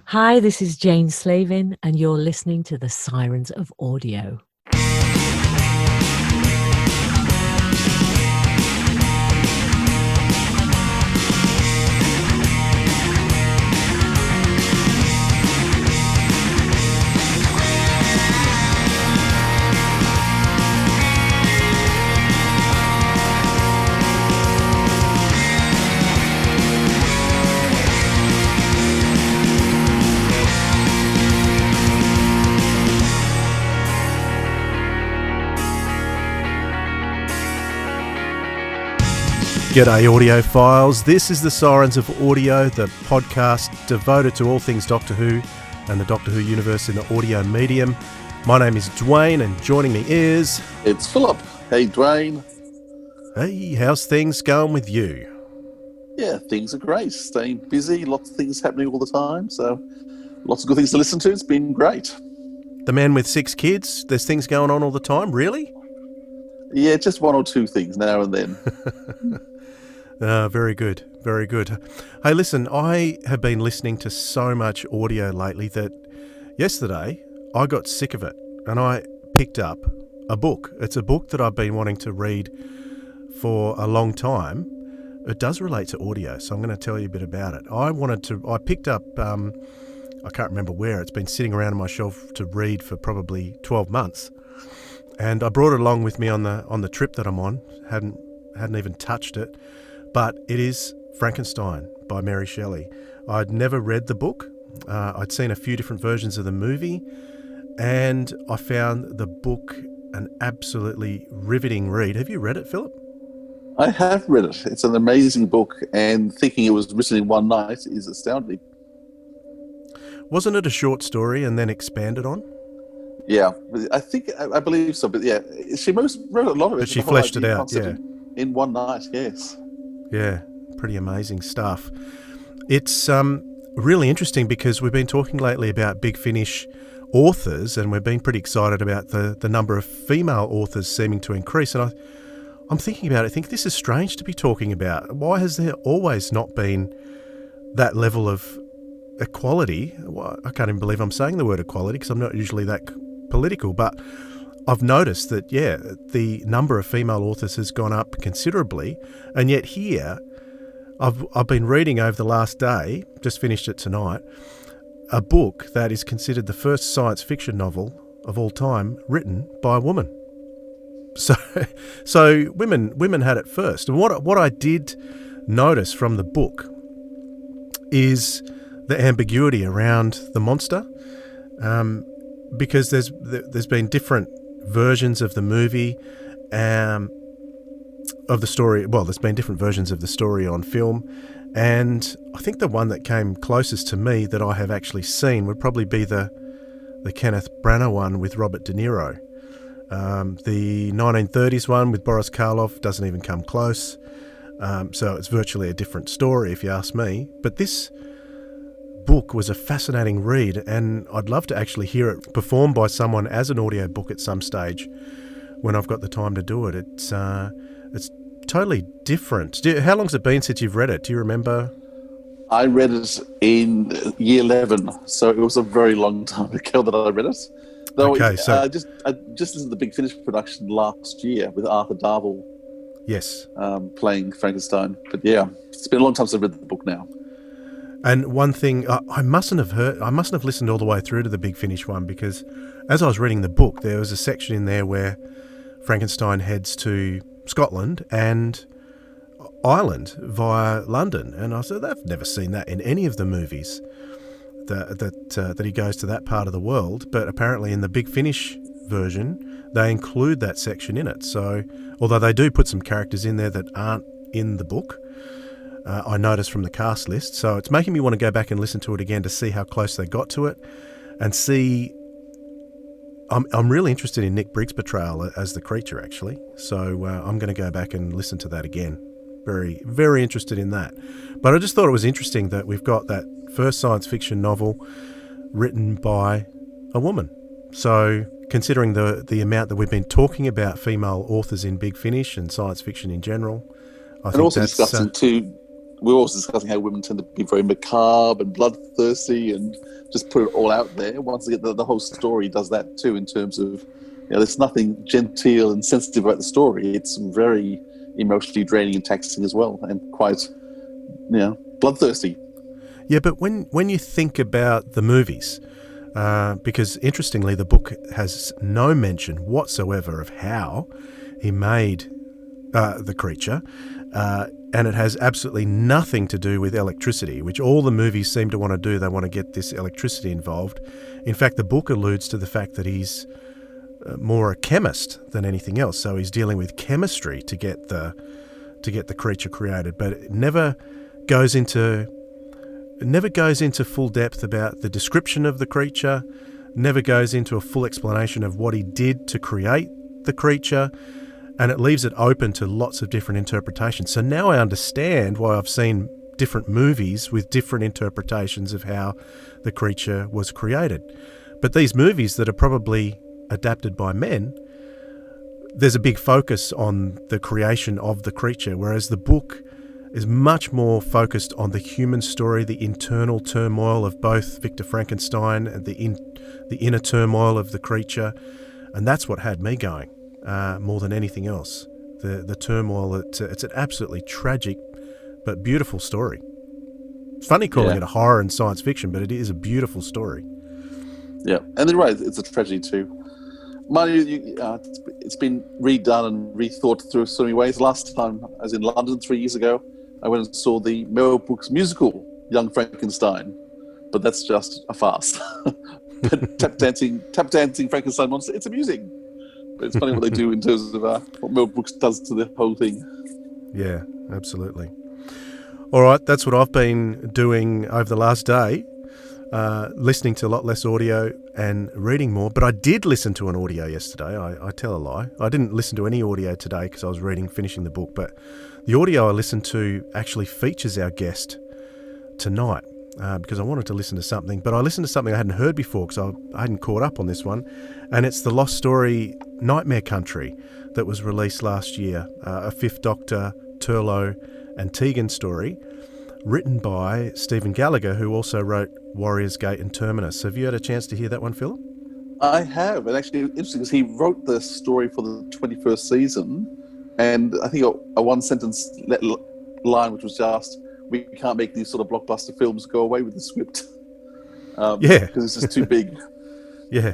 Hi, this is Jane Slavin, and you're listening to the Sirens of Audio. G'day audiophiles, this is the Sirens of Audio, the podcast devoted to all things Doctor Who and the Doctor Who universe in the audio medium. My name is Dwayne and joining me is... It's Philip. Hey Dwayne. Hey, how's things going with you? Yeah, things are great. Staying busy, lots of things happening all the time, so lots of good things to listen to. It's been great. The man with 6 kids, there's things going on all the time, really? Yeah, just one or two things now and then. Very good, very good. Hey, listen, I have been listening to so much audio lately that yesterday I got sick of it and I picked up a book. It's a book that I've been wanting to read for a long time. It does relate to audio, so I'm going to tell you a bit about it. I picked up, I can't remember where, it's been sitting around on my shelf to read for probably 12 months. And I brought it along with me on the trip that I'm on. Hadn't even touched it. But it is Frankenstein by Mary Shelley. I'd never read the book. I'd seen a few different versions of the movie, and I found the book an absolutely riveting read. Have you read it, Philip? I have read it. It's an amazing book, and thinking it was written in one night is astounding. Wasn't it a short story and then expanded on? Yeah, I believe so. But yeah, she wrote a lot of it. But she fleshed it out, yeah. In one night, yes. Yeah, pretty amazing stuff. It's really interesting because we've been talking lately about Big Finish authors, and we've been pretty excited about the number of female authors seeming to increase. And I'm thinking about it, I think this is strange to be talking about. Why has there always not been that level of equality? Well, I can't even believe I'm saying the word equality because I'm not usually that political, but I've noticed that, yeah, the number of female authors has gone up considerably, and yet here, I've been reading over the last day, just finished it tonight, a book that is considered the first science fiction novel of all time written by a woman. So women had it first. And what I did notice from the book is the ambiguity around the monster, because there's been different versions of the movie, of the story. Well, there's been different versions of the story on film, and I think the one that came closest to me that I have actually seen would probably be the Kenneth Branagh one with Robert De Niro. The 1930s one with Boris Karloff doesn't even come close, so it's virtually a different story if you ask me. But this book was a fascinating read, and I'd love to actually hear it performed by someone as an audio book at some stage when I've got the time to do it. It's totally different. How long's it been since you've read it? Do you remember? I read it in year 11, so it was a very long time ago that I read it. Though okay, so I just listened to the Big Finish production last year with Arthur Darvill. Yes, playing Frankenstein. But yeah, it's been a long time since I've read the book now. And one thing, I mustn't have listened all the way through to the Big Finish one, because as I was reading the book, there was a section in there where Frankenstein heads to Scotland and Ireland via London. And I said, I've never seen that in any of the movies, that he goes to that part of the world. But apparently in the Big Finish version, they include that section in it. So although they do put some characters in there that aren't in the book, I noticed from the cast list. So it's making me want to go back and listen to it again to see how close they got to it, and see. I'm really interested in Nick Brigg's portrayal as the creature, actually. So I'm going to go back and listen to that again. Very, very interested in that. But I just thought it was interesting that we've got that first science fiction novel written by a woman. So considering the amount that we've been talking about female authors in Big Finish and science fiction in general, I think also that's discussing two we're also discussing how women tend to be very macabre and bloodthirsty and just put it all out there. Once again, the whole story does that too, in terms of, there's nothing genteel and sensitive about the story. It's very emotionally draining and taxing as well, and quite, bloodthirsty. Yeah, but when you think about the movies, because interestingly, the book has no mention whatsoever of how he made the creature, and it has absolutely nothing to do with electricity, which all the movies seem to want to do. They want to get this electricity involved. In fact, the book alludes to the fact that he's more a chemist than anything else, so he's dealing with chemistry to get the creature created. But it never goes into full depth about the description of the creature. Never goes into a full explanation of what he did to create the creature. And it leaves it open to lots of different interpretations. So now I understand why I've seen different movies with different interpretations of how the creature was created. But these movies that are probably adapted by men, there's a big focus on the creation of the creature, whereas the book is much more focused on the human story, the internal turmoil of both Victor Frankenstein and the inner turmoil of the creature. And that's what had me going. More than anything else, the turmoil. It's an absolutely tragic but beautiful story. It's funny calling it a horror and science fiction, but it is a beautiful story. Yeah, and you're right, it's a tragedy too. It's been redone and rethought through so many ways. Last time I was in London 3 years ago, I went and saw the Mel Brooks musical Young Frankenstein, but that's just a farce. But tap dancing Frankenstein monster, it's amusing. But it's funny what they do in terms of what Mel Brooks does to the whole thing. Yeah, absolutely. All right, that's what I've been doing over the last day, listening to a lot less audio and reading more. But I did listen to an audio yesterday. I tell a lie. I didn't listen to any audio today because I was finishing the book. But the audio I listened to actually features our guest tonight. Because I wanted to listen to something, but I listened to something I hadn't heard before because I hadn't caught up on this one, and it's the lost story Nightmare Country that was released last year, a Fifth Doctor, Turlough and Tegan story, written by Stephen Gallagher, who also wrote Warrior's Gate and Terminus. Have you had a chance to hear that one, Philip? I have, and actually interesting because he wrote the story for the 21st season, and I think a one-sentence line which was just, we can't make these sort of blockbuster films go away with the script. Because it's just too big. Yeah,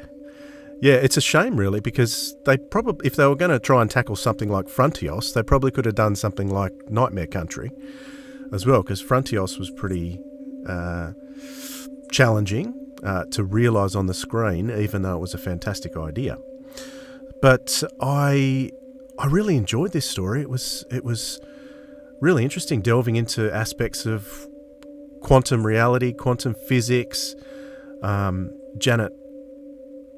it's a shame, really, because they probably, if they were going to try and tackle something like Frontios, they probably could have done something like Nightmare Country as well, because Frontios was pretty challenging to realise on the screen, even though it was a fantastic idea. But I really enjoyed this story. It was really interesting, delving into aspects of quantum reality, quantum physics. Janet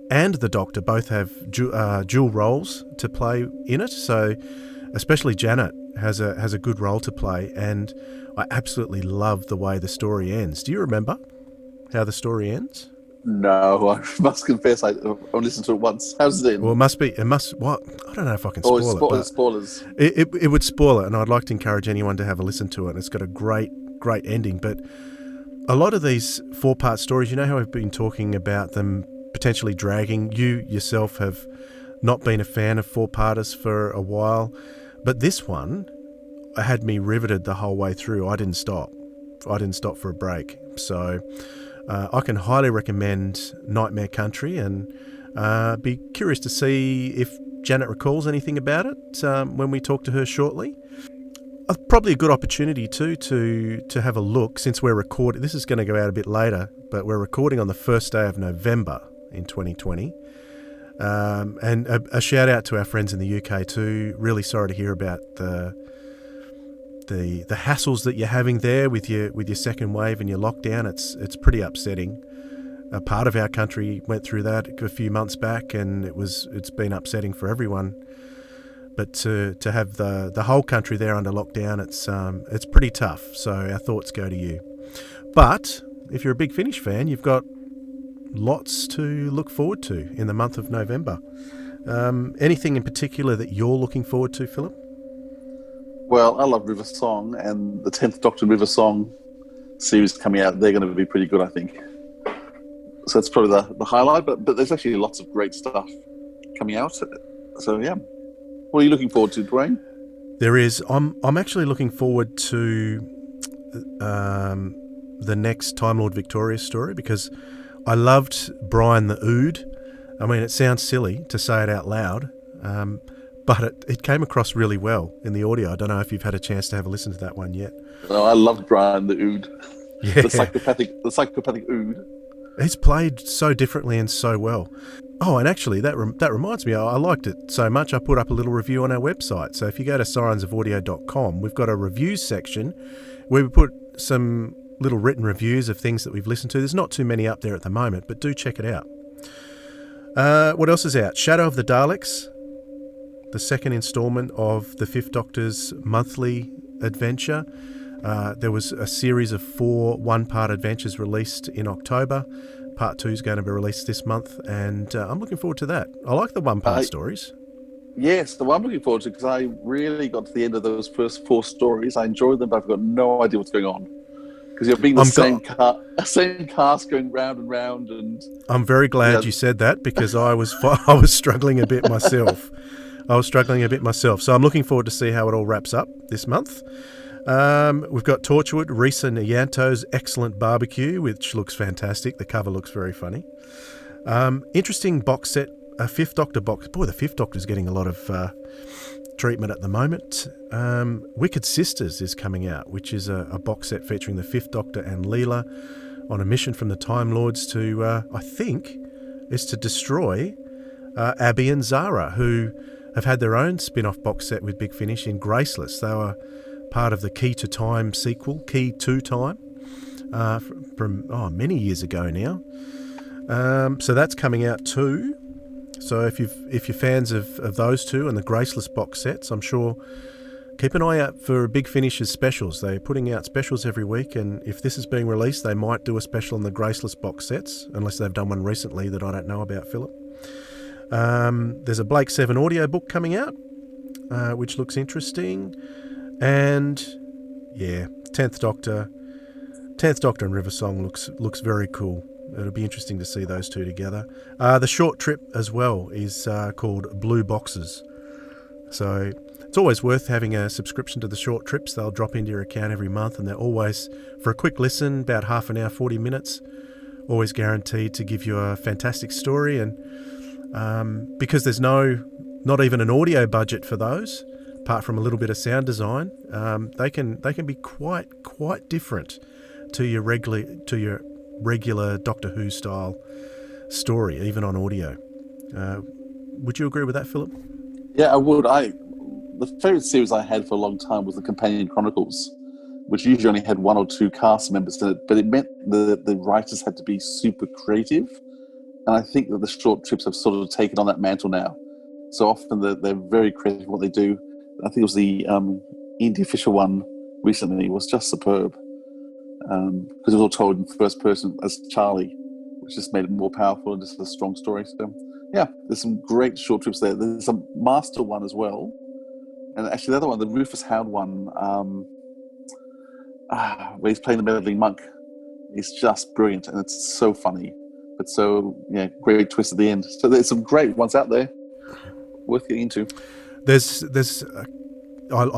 and the Doctor both have dual roles to play in it, so especially Janet has a good role to play, and I absolutely love the way the story ends. Do you remember how the story ends? No, I must confess I only listened to it once. How's it end? Well, it must. What? I don't know if I can spoil it. But spoilers. It would spoil it, and I'd like to encourage anyone to have a listen to it. It's got a great ending. But a lot of these 4-part stories, you know how I've been talking about them potentially dragging. You yourself have not been a fan of 4-parters for a while, but this one had me riveted the whole way through. I didn't stop for a break. So I can highly recommend Nightmare Country, and be curious to see if Janet recalls anything about it when we talk to her shortly. Probably a good opportunity too to have a look, since we're recording. This is going to go out a bit later, but we're recording on the first day of November in 2020. And a shout out to our friends in the UK too. Really sorry to hear about the hassles that you're having there with your second wave and your lockdown. It's pretty upsetting. A part of our country went through that a few months back, and it's been upsetting for everyone. But to have the whole country there under lockdown, it's pretty tough. So our thoughts go to you. But if you're a big Finish fan, you've got lots to look forward to in the month of November. Anything in particular that you're looking forward to, Philip? Well, I love River Song, and the 10th Doctor River Song series coming out, they're going to be pretty good, I think. So that's probably the highlight, but there's actually lots of great stuff coming out. So, yeah. What are you looking forward to, Dwayne? There is. I'm actually looking forward to the next Time Lord Victorious story, because I loved Brian the Ood. I mean, it sounds silly to say it out loud, but it came across really well in the audio. I don't know if you've had a chance to have a listen to that one yet. Oh, I loved Brian the Ood. Yeah. The psychopathic Ood. He's played so differently and so well. Oh, and actually, that reminds me, I liked it so much, I put up a little review on our website. So if you go to sirensofaudio.com, we've got a reviews section where we put some little written reviews of things that we've listened to. There's not too many up there at the moment, but do check it out. What else is out? Shadow of the Daleks, the second instalment of the Fifth Doctor's monthly adventure. There was a series of 4 one-part adventures released in October. Part 2 is going to be released this month, and I'm looking forward to that. I like the one-part stories. Yes, the one I'm looking forward to, because I really got to the end of those first 4 stories. I enjoyed them, but I've got no idea what's going on. Because you're being the same cast going round and round. And I'm very glad you said that, because I was struggling a bit myself. So I'm looking forward to see how it all wraps up this month. We've got Torchwood, Risa Nyanto's Excellent Barbecue, which looks fantastic. The cover looks very funny. Interesting box set, a Fifth Doctor box. Boy, the Fifth Doctor's getting a lot of treatment at the moment. Wicked Sisters is coming out, which is a box set featuring the Fifth Doctor and Leela on a mission from the Time Lords to, I think, is to destroy Abby and Zara, who have had their own spin-off box set with Big Finish in Graceless. They were part of the Key to Time sequel, Key to Time, from many years ago now. So that's coming out too. So if you're fans of those two and the Graceless box sets, I'm sure keep an eye out for Big Finish's specials. They're putting out specials every week, and if this is being released, they might do a special on the Graceless box sets, unless they've done one recently that I don't know about, Philip. There's a Blake 7 audio book coming out, which looks interesting. And yeah, 10th Doctor and River Song looks very cool. It'll be interesting to see those two together. The short trip as well is called Blue Boxes. So it's always worth having a subscription to the short trips. They'll drop into your account every month, and they're always, for a quick listen, about half an hour, 40 minutes, always guaranteed to give you a fantastic story. And because there's not even an audio budget for those, apart from a little bit of sound design, they can be quite different to your regular Doctor Who style story, even on audio. Would you agree with that, Philip? Yeah, I would. The favourite series I had for a long time was the Companion Chronicles, which usually only had 1 or 2 cast members in it, but it meant the writers had to be super creative, and I think that the short trips have sort of taken on that mantle now. So often they're very creative in what they do. I think it was the Indy Fisher one recently was just superb, because it was all told in first person as Charlie, which just made it more powerful and just a strong story. So yeah, there's some great short trips there. There's a Master one as well, and actually the other one, the Rufus Hound one, where he's playing the meddling monk, is just brilliant, and it's so funny, but so great twist at the end. So there's some great ones out there worth getting into. I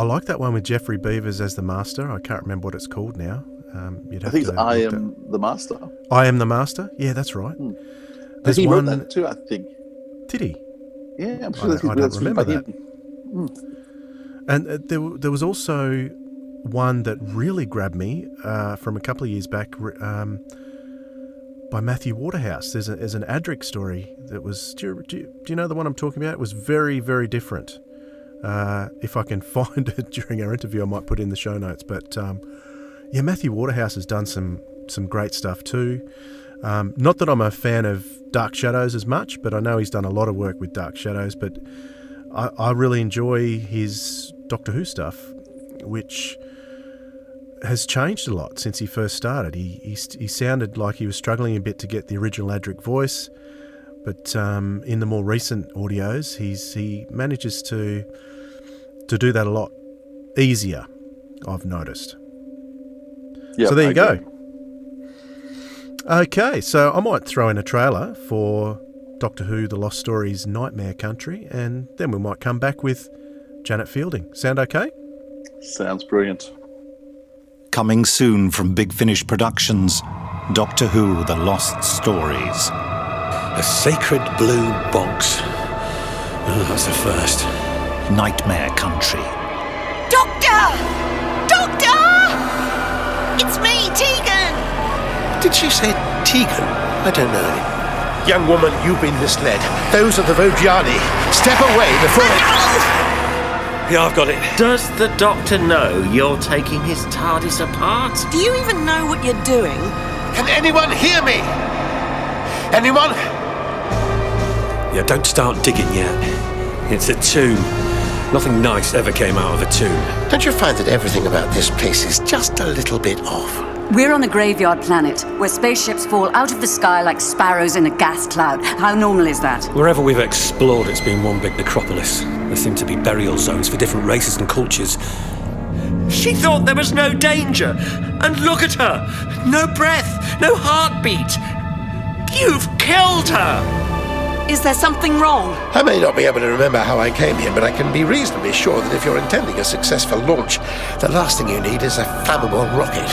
like that one with Jeffrey Beavers as the Master. I can't remember what it's called now. I think it's I Am the Master. I Am the Master? Yeah, that's right. He wrote that too, I think. Did he? Yeah, I'm sure I don't remember that. And there was also one that really grabbed me from a couple of years back by Matthew Waterhouse. There's an Adric story that was... Do you know the one I'm talking about? It was very, very different. If I can find it during our interview, I might put it in the show notes. But Matthew Waterhouse has done some great stuff too. Not that I'm a fan of Dark Shadows as much, but I know he's done a lot of work with Dark Shadows. But I really enjoy his Doctor Who stuff, which has changed a lot since he first started. He sounded like he was struggling a bit to get the original Adric voice, but in the more recent audios, he manages to do that a lot easier, I've noticed. Yep, So there you I go. agree. Okay, so I might throw in a trailer for Doctor Who The Lost Stories Nightmare Country, and then we might come back with Janet Fielding. Sound okay? Sounds brilliant. Coming soon from Big Finish Productions, Doctor Who The Lost Stories. A sacred blue box. Oh, that's a first. Nightmare Country. Doctor! Doctor! It's me, Tegan! Did she say Tegan? I don't know. Young woman, you've been misled. Those are the Vojani. Step away before Yeah, I've got it. Does the Doctor know you're taking his TARDIS apart? Do you even know what you're doing? Can anyone hear me? Anyone? Yeah, don't start digging yet. It's a tomb. Nothing nice ever came out of a tomb. Don't you find that everything about this place is just a little bit off? We're on a graveyard planet, where spaceships fall out of the sky like sparrows in a gas cloud. How normal is that? Wherever we've explored, it's been one big necropolis. There seem to be burial zones for different races and cultures. She thought there was no danger. And look at her. No breath, no heartbeat. You've killed her. Is there something wrong? I may not be able to remember how I came here, but I can be reasonably sure that if you're intending a successful launch, the last thing you need is a flammable rocket.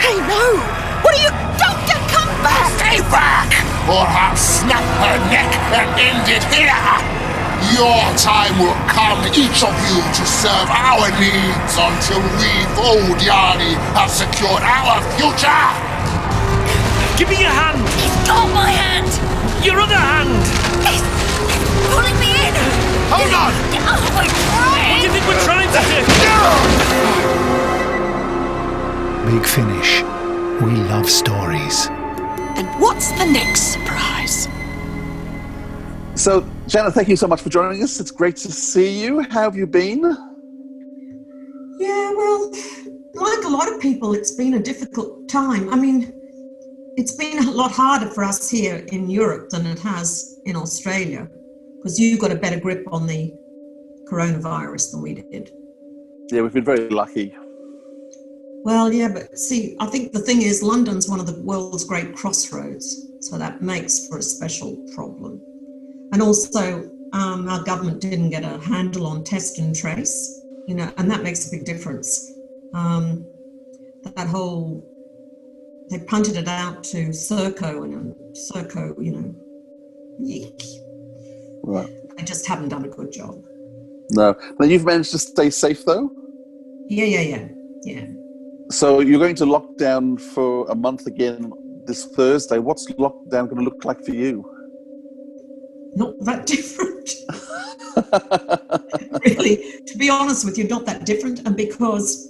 Hey, no! What are you... Doctor, come back! Stay back, or I'll snap her neck and end it here! Your time will come, each of you, to serve our needs until we, Vojani, have secured our future! Give me your hand. He's got my hand! Your other hand. He's pulling me in! Hold on! Oh, we're trying! What do you think we're trying to do? Big Finish. We love stories. And what's the next surprise? So, Janet, thank you so much for joining us. It's great to see you. How have you been? Yeah, well, like a lot of people, it's been a difficult time. I mean, it's been a lot harder for us here in Europe than it has in Australia, because you got a better grip on the coronavirus than we did. Yeah, we've been very lucky. Well, yeah, but see, I think the thing is London's one of the world's great crossroads, so that makes for a special problem. And also, our government didn't get a handle on test and trace, you know, and that makes a big difference. That whole, they punted it out to Serco, and Serco, you know, yeek. Right. They just haven't done a good job. No. Now, you've managed to stay safe, though? Yeah. So you're going to lockdown for a month again this Thursday. What's lockdown going to look like for you? Not that different. Really, to be honest with you, not that different. And because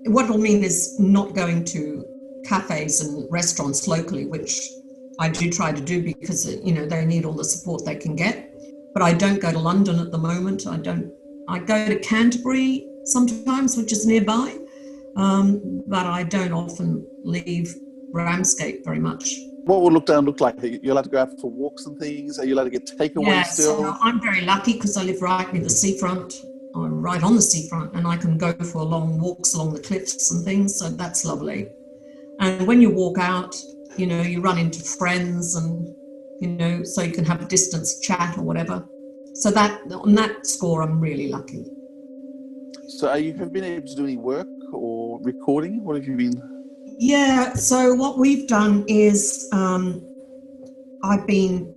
what it'll mean is not going to cafes and restaurants locally, which I do try to do because, you know, they need all the support they can get. But I don't go to London at the moment. I go to Canterbury sometimes, which is nearby, but I don't often leave Ramsgate very much. What will lockdown look like? Are you allowed to go out for walks and things? Are you allowed to get takeaway still? So I'm very lucky because I live right near the seafront. I'm right on the seafront, and I can go for long walks along the cliffs and things, so that's lovely. And when you walk out, you know, you run into friends and, you know, so you can have a distance chat or whatever. So that, on that score, I'm really lucky. So have you been able to do any work or recording? What have you been? Yeah, so what we've done is I've been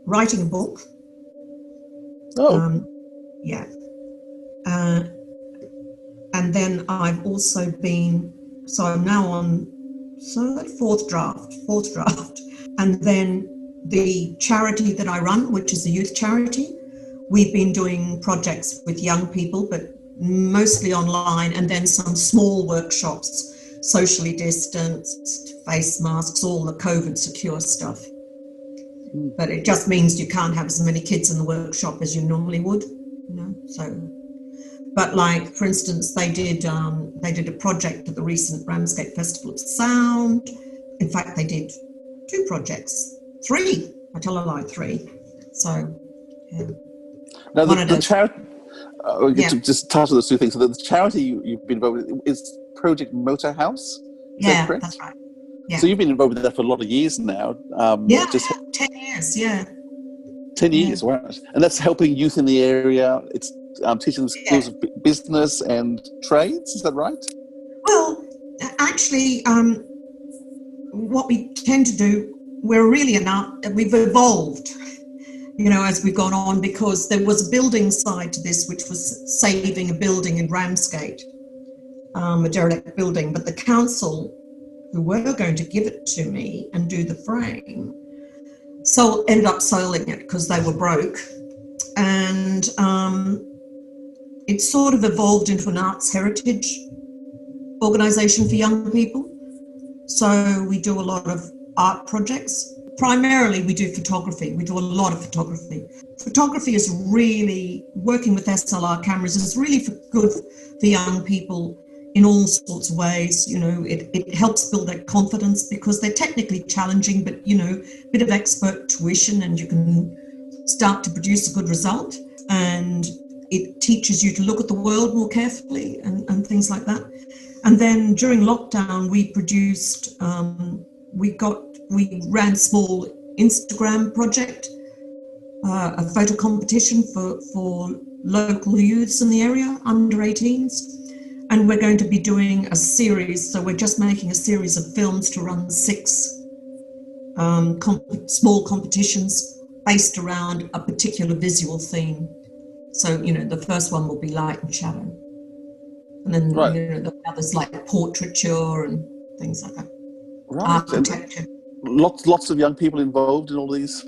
writing a book. Oh. Yeah. And then I've also been, so I'm now on fourth draft. And then the charity that I run, which is a youth charity, we've been doing projects with young people, but mostly online, and then some small workshops, socially distanced, face masks, all the COVID secure stuff. But it just means you can't have as many kids in the workshop as you normally would, you know. So, but like, for instance, they did a project at the recent Ramsgate Festival of Sound. In fact, they did 2 projects, 3. I tell a lie, 3. So, yeah. Now, the charity, just touch on those two things. So the charity you've been involved with is Project MotorHouse? Is that correct? That's right. Yeah. So you've been involved with that for a lot of years now. 10 years, yeah. 10 years, wow. And that's helping youth in the area. It's teaching them skills of business and trades, is that right? Well, actually, what we tend to do, we've evolved, as we've gone on, because there was a building side to this, which was saving a building in Ramsgate, a derelict building, but the council, who were going to give it to me and do the frame, ended up selling it because they were broke. And it sort of evolved into an arts heritage organisation for young people. So we do a lot of art projects. Primarily we do photography. We do a lot of photography. Photography is really, working with SLR cameras is really good for young people in all sorts of ways. It helps build their confidence because they're technically challenging, but, a bit of expert tuition and you can start to produce a good result. And it teaches you to look at the world more carefully and things like that. And then during lockdown, we produced, we ran a small Instagram project, a photo competition for local youths in the area, under 18s. And we're going to be doing a series. So we're just making a series of films to run 6 small competitions based around a particular visual theme. So, the first one will be light and shadow. And then, the others like portraiture and things like that. Right. Architecture. Lots of young people involved in all these.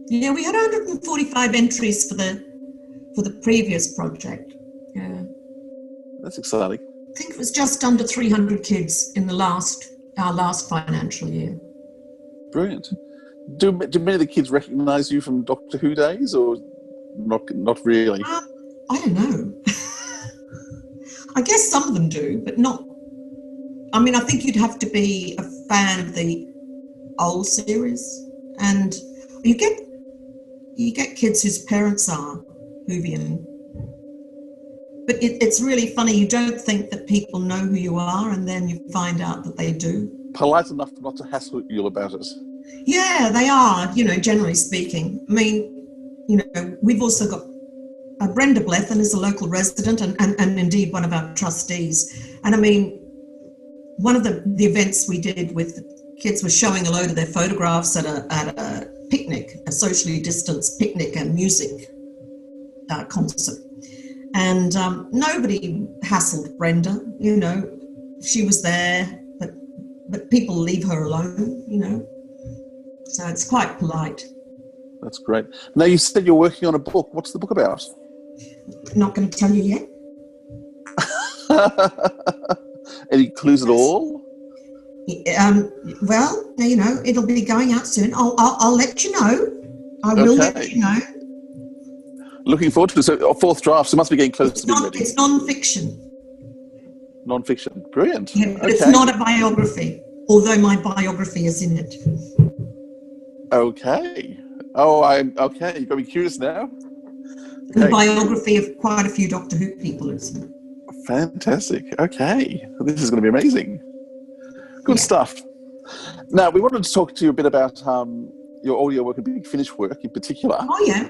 Yeah, we had 145 entries for the previous project. Yeah. That's exciting. I think it was just under 300 kids in our last financial year. Brilliant. Do many of the kids recognise you from Doctor Who days, or not really? I don't know. I guess some of them do, but not. I mean, I think you'd have to be a fan of the old series, and you get kids whose parents are Whovian. But it's really funny. You don't think that people know who you are, and then you find out that they do. Polite enough not to hassle you about it. Yeah, they are, generally speaking. I mean, we've also got Brenda Blethen is a local resident and indeed one of our trustees. And I mean, one of the events we did with kids was showing a load of their photographs at a picnic, a socially distanced picnic and music concert. And nobody hassled Brenda, she was there, but people leave her alone, So it's quite polite. That's great. Now, you said you're working on a book. What's the book about? Not going to tell you yet. Any clues at all? Well, it'll be going out soon. I'll let you know. I will let you know. Looking forward to it. So, 4th draft, so it must be getting close to being ready. It's non-fiction. Non-fiction. Brilliant. Yeah, but it's not a biography, although my biography is in it. Okay. Okay. You've got me curious now. Okay. The biography of quite a few Doctor Who people, isn't it? Fantastic. Okay. This is going to be amazing. Good stuff. Now, we wanted to talk to you a bit about your audio work and Big Finish work in particular. Oh, yeah.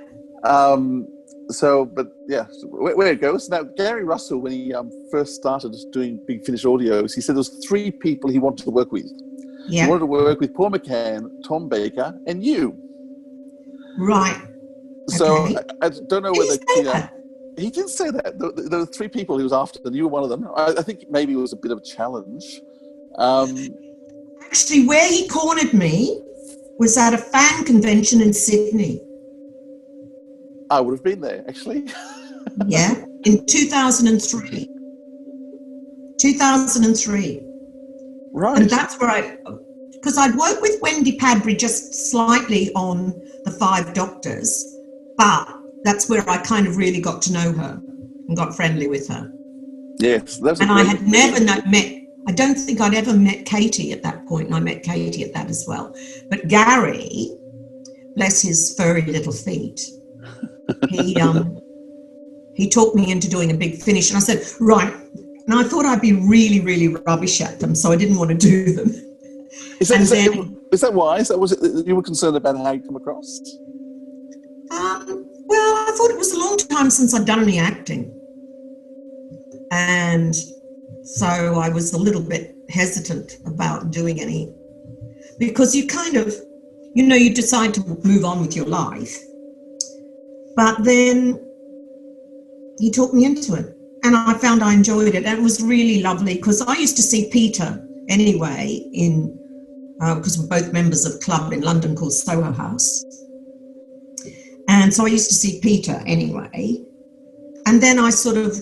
Where it goes. Now, Gary Russell, when he first started doing Big Finish audios, he said there was 3 people he wanted to work with. Yeah. He wanted to work with Paul McCann, Tom Baker, and you. Right. So okay. I don't know whether he did say that. There were 3 people he was after, and you were one of them. I think maybe it was a bit of a challenge. Actually, where he cornered me was at a fan convention in Sydney. I would have been there, actually. Yeah, in 2003. 2003. Right. And that's where because I'd worked with Wendy Padbury just slightly on the 5 Doctors, but that's where I kind of really got to know her and got friendly with her. Yes. That's and I had never met, I don't think I'd ever met Katie at that point, and I met Katie at that as well. But Gary bless his furry little feet, he talked me into doing a big finish, and I said, right. And I thought I'd be really, really rubbish at them, so I didn't want to do them. Is that why? Was it that you were concerned about how you come across? Well, I thought it was a long time since I'd done any acting. And so I was a little bit hesitant about doing any, because you kind of, you decide to move on with your life. But then he talked me into it, and I found I enjoyed it. And it was really lovely, because I used to see Peter anyway because we're both members of a club in London called Soho House. And so I used to see Peter anyway. And then I sort of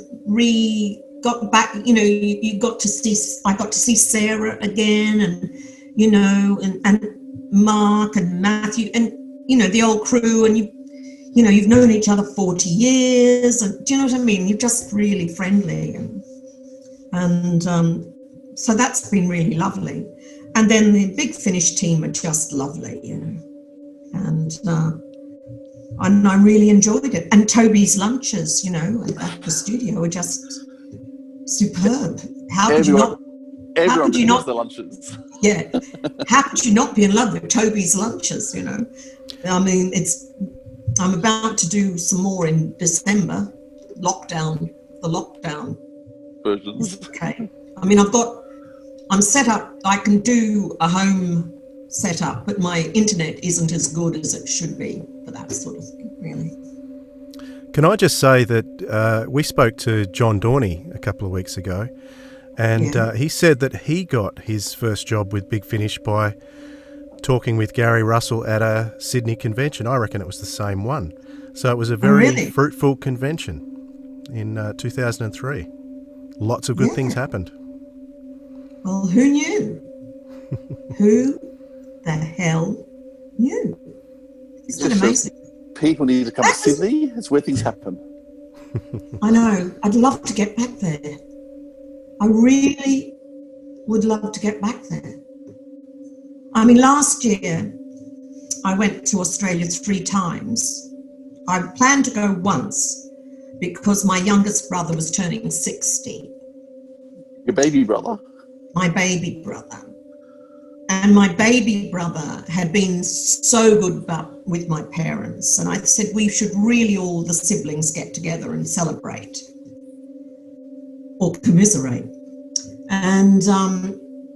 got back, I got to see Sarah again, and Mark and Matthew, and, the old crew, and you've known each other 40 years, and do you know what I mean? You're just really friendly. And so that's been really lovely. And then the Big Finish team are just lovely, and I really enjoyed it. And Toby's lunches, at the studio were just superb. How could you not the lunches? Yeah. How could you not be in love with Toby's lunches, I mean, I'm about to do some more in December, the lockdown versions. Okay. I mean, I'm set up, I can do a home setup, but my internet isn't as good as it should be for that sort of thing, really. Can I just say that we spoke to John Dorney a couple of weeks ago, and he said that he got his first job with Big Finish by talking with Gary Russell at a Sydney convention. I reckon it was the same one. So it was a very fruitful convention in 2003. Lots of good things happened. Well, who knew? Who the hell knew? Isn't that amazing? People need to come to Sydney. It's where things happen. I know. I'd love to get back there. I really would love to get back there. I mean, last year I went to Australia 3 times. I planned to go once because my youngest brother was turning 60. Your baby brother? My baby brother. And my baby brother had been so good with my parents. And I said, we should really all the siblings get together and celebrate or commiserate. And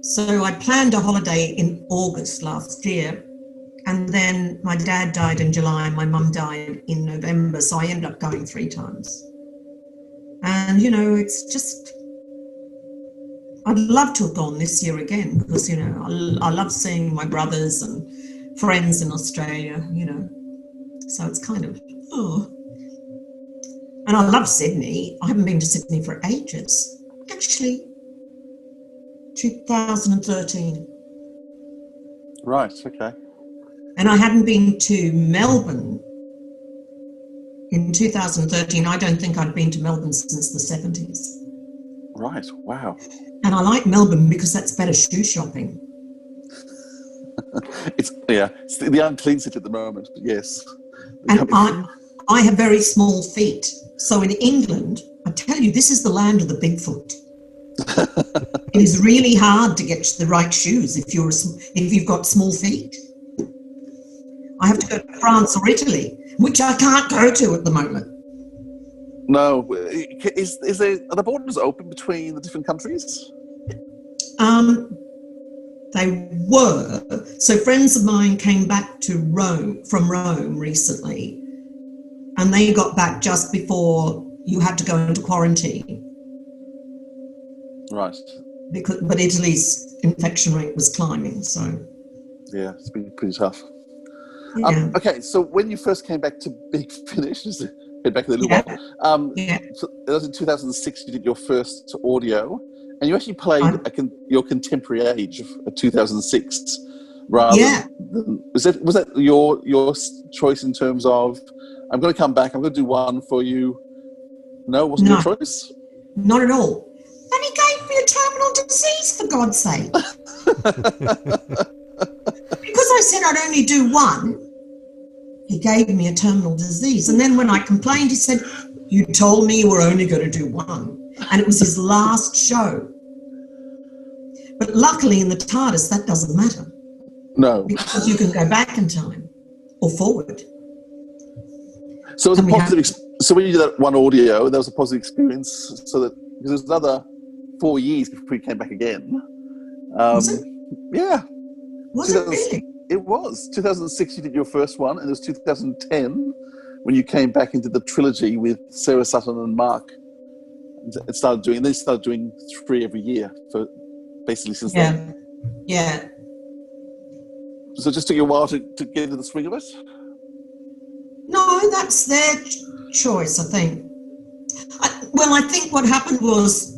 so I planned a holiday in August last year. And then my dad died in July and my mum died in November. So I ended up going 3 times. And, it's just, I'd love to have gone this year again because, I love seeing my brothers and friends in Australia, So it's kind of, And I love Sydney. I haven't been to Sydney for ages. Actually, 2013. Right, okay. And I hadn't been to Melbourne in 2013. I don't think I'd been to Melbourne since the 70s. Right, wow. And I like Melbourne because that's better shoe shopping. It's the unclean city at the moment, but yes. And I have very small feet. So in England, I tell you, this is the land of the Bigfoot. It is really hard to get the right shoes if you've got small feet. I have to go to France or Italy, which I can't go to at the moment. No, are the borders open between the different countries? They were. So friends of mine came back from Rome recently, and they got back just before you had to go into quarantine. Right. But Italy's infection rate was climbing, so. Yeah, it's been pretty tough. Yeah. Okay, so when you first came back to Big Finish, just to get back a little while, so that was in 2006 you did your first audio, and you actually played your contemporary age of 2006 rather than, was that your choice in terms of, I'm going to come back, I'm going to do one for you? No, wasn't your choice? Not at all. And he gave me a terminal disease, for God's sake. Because I said I'd only do one, he gave me a terminal disease. And then when I complained, he said, you told me you were only going to do one. And it was his last show. But luckily in the TARDIS, that doesn't matter. No. Because you can go back in time or forward. So it was a positive. So when you did that one audio, that was a positive experience. So that because there was another 4 years before you came back again. Was it? Yeah. Was it really? It was. 2006 you did your first one, and it was 2010 when you came back into the trilogy with Sarah Sutton and Mark. And started doing. They started doing 3 every year for basically since then. Yeah. So it just took you a while to get into the swing of it? No, that's their choice, I think. I think what happened was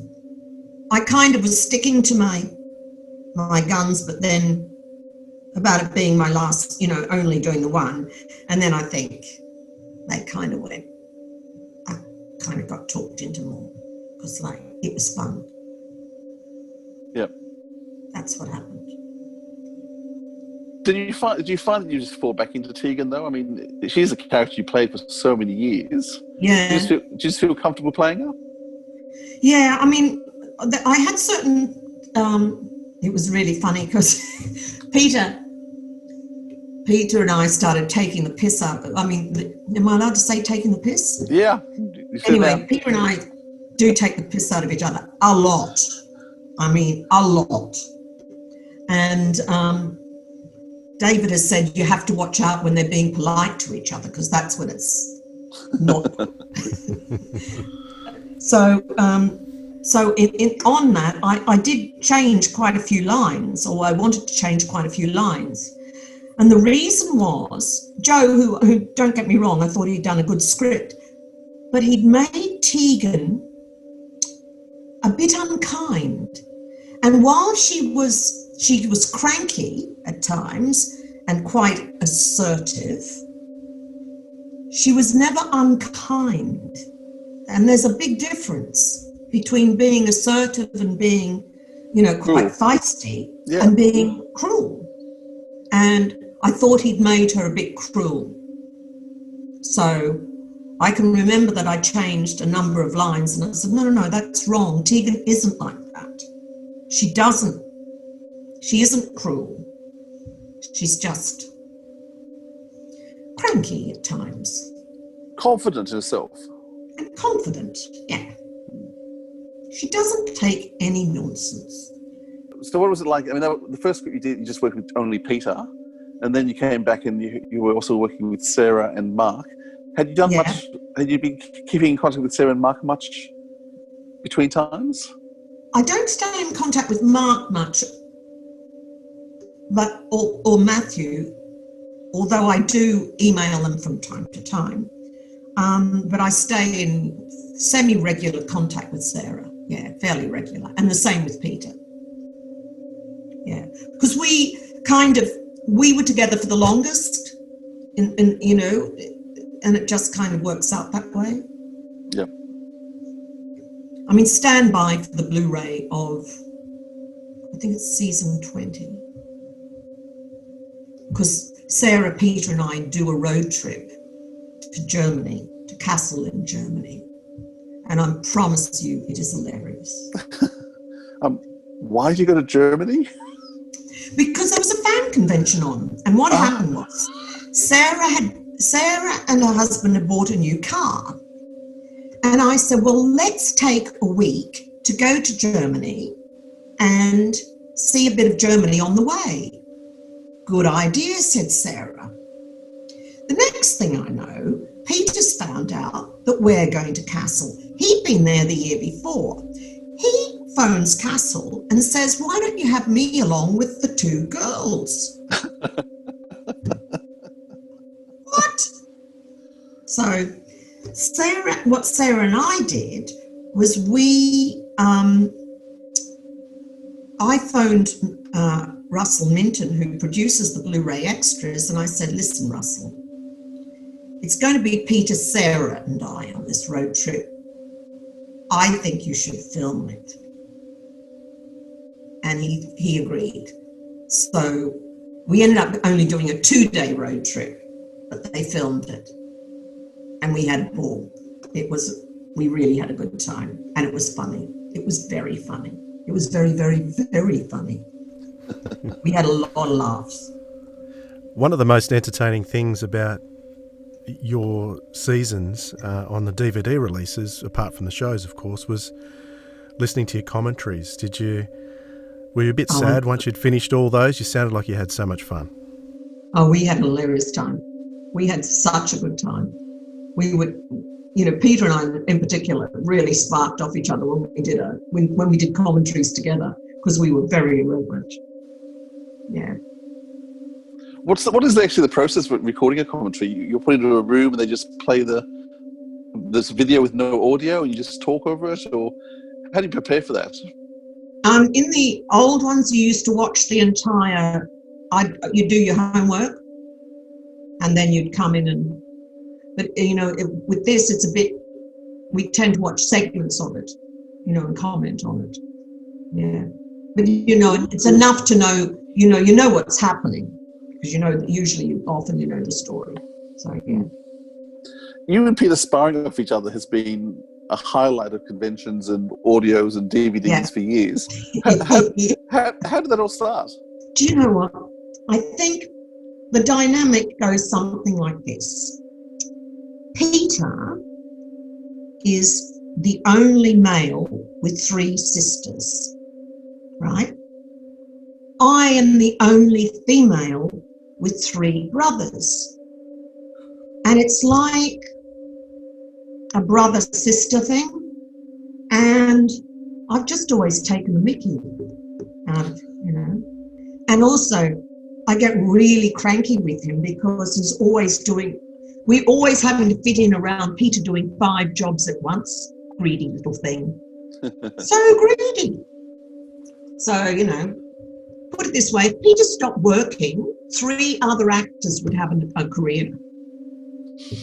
I kind of was sticking to my guns, but then about it being my last, only doing the one. And then I think they kind of went, I kind of got talked into more because it was fun. Yep. That's what happened. Did you find that you just fall back into Tegan though? I mean, she's a character you played for so many years. Yeah. Do you just feel comfortable playing her? Yeah, I mean, I had certain. It was really funny because Peter and I started taking the piss out. I mean, am I allowed to say taking the piss? Yeah. Anyway, Peter and I do take the piss out of each other a lot. I mean, a lot. And David has said you have to watch out when they're being polite to each other because that's when it's not. So on that, I did change quite a few lines, or I wanted to change quite a few lines. And the reason was, Joe, who don't get me wrong, I thought he'd done a good script, but he'd made Tegan a bit unkind. And while she was cranky at times and quite assertive, she was never unkind. And there's a big difference between being assertive and being, quite feisty and being cruel. And I thought he'd made her a bit cruel. So I can remember that I changed a number of lines and I said, no, that's wrong. Tegan isn't like that. She isn't cruel. She's just cranky at times. Confident in herself. And confident, yeah. She doesn't take any nonsense. So what was it like? I mean, the first script you did, you just worked with only Peter, and then you came back and you were also working with Sarah and Mark. Had you done much? Had you been keeping in contact with Sarah and Mark much between times? I don't stay in contact with Mark much, but or Matthew, although I do email them from time to time. But I stay in semi-regular contact with Sarah. Yeah, fairly regular. And the same with Peter. Yeah, because we were together for the longest, and it just kind of works out that way. Yeah. I mean, stand by for the Blu-ray of, I think it's season 20. Because Sarah, Peter and I do a road trip to Germany, to Kassel in Germany. And I promise you, it is hilarious. Why did you go to Germany? Because there was a fan convention on. And what happened was, Sarah and her husband had bought a new car. And I said, well, let's take a week to go to Germany and see a bit of Germany on the way. Good idea, said Sarah. The next thing I know, Peter's found out that we're going to Kassel. He'd been there the year before. He phones Kassel and says, why don't you have me along with the 2 girls? What? So what Sarah and I did was I phoned Russell Minton, who produces the Blu-ray extras, and I said, listen, Russell, it's going to be Peter, Sarah and I on this road trip. I think you should film it. And he agreed. So we ended up only doing a 2-day road trip. but they filmed it. And we had a ball. We really had a good time. And it was funny. It was very funny. It was very, very, very funny. We had a lot of laughs. One of the most entertaining things about your seasons on the DVD releases, apart from the shows, of course, was listening to your commentaries. Were you a bit sad once you'd finished all those? You sounded like you had so much fun. Oh, we had a hilarious time. We had such a good time. We would, Peter and I in particular really sparked off each other when we did commentaries together, because we were very irreverent. Yeah. What is actually the process for recording a commentary? You're put into a room and they just play this video with no audio and you just talk over it, or how do you prepare for that? In the old ones, you used to watch the entire. You'd do your homework, and then you'd come in But with this, it's a bit. We tend to watch segments of it, and comment on it. Yeah, but it's enough to know. You know what's happening, because often the story. So yeah. You and Peter sparring off each other has been a highlight of conventions and audios and DVDs for years. How did that all start? Do you know what? I think the dynamic goes something like this. Peter is the only male with 3 sisters, right? I am the only female with 3 brothers. And it's like a brother-sister thing. And I've just always taken the mickey out of, And also, I get really cranky with him because he's always we're always having to fit in around Peter doing 5 jobs at once. Greedy little thing. So greedy. So, put it this way, if Peter stopped working, 3 other actors would have a career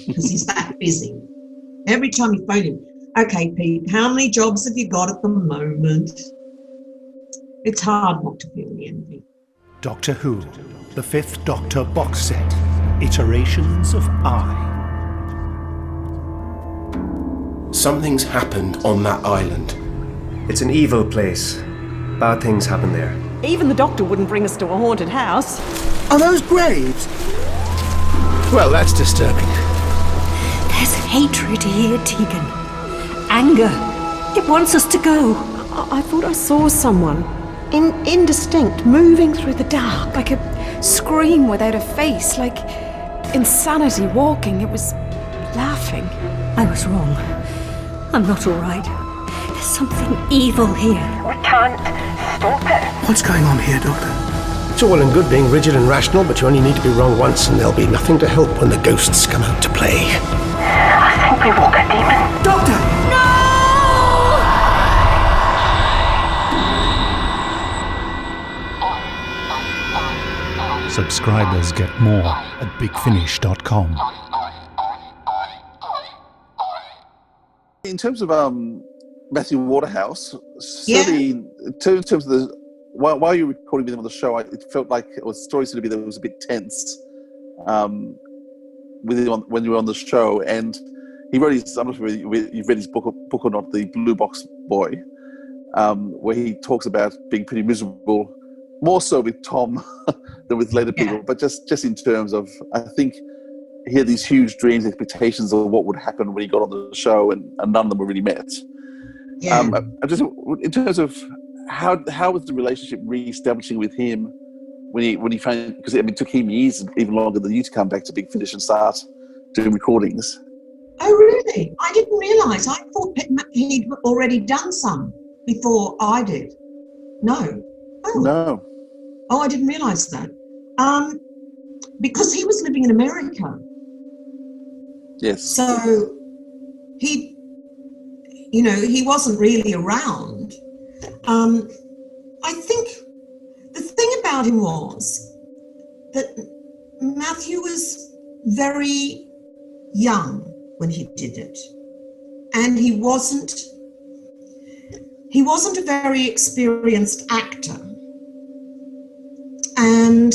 because he's that busy. Every time you phone him, okay, Pete, how many jobs have you got at the moment? It's hard not to feel the envy. Doctor Who, the 5th Doctor box set, Iterations of I. Something's happened on that island. It's an evil place. Bad things happen there. Even the Doctor wouldn't bring us to a haunted house. Are those graves? Well, that's disturbing. There's hatred here, Tegan. Anger. It wants us to go. I thought I saw someone. Indistinct, moving through the dark. Like a scream without a face. Like insanity walking. It was laughing. I was wrong. I'm not all right. There's something evil here. We can't stop it. What's going on here, Doctor? It's all well and good being rigid and rational, but you only need to be wrong once and there'll be nothing to help when the ghosts come out to play. I think we woke a demon. Doctor! Subscribers get more at bigfinish.com. In terms of Matthew Waterhouse, certainly in terms of the while you were recording with him on the show, it felt like the story seemed to be that it was a bit tense with him when you were on the show. And he wrote his, I'm not sure if you've read his book or not, The Blue Box Boy, where he talks about being pretty miserable, more so with Tom than with later people, but just in terms of, I think he had these huge dreams, expectations of what would happen when he got on the show, and none of them were really met. Yeah. Just in terms of how was the relationship re-establishing with him when he found, because it took him years, even longer than you, to come back to Big Finish and start doing recordings. Oh really? I didn't realise. I thought he'd already done some before I did. No. Oh. No. Oh, I didn't realise that. Because he was living in America. Yes. So he wasn't really around. I think the thing about him was that Matthew was very young when he did it. And he wasn't a very experienced actor. And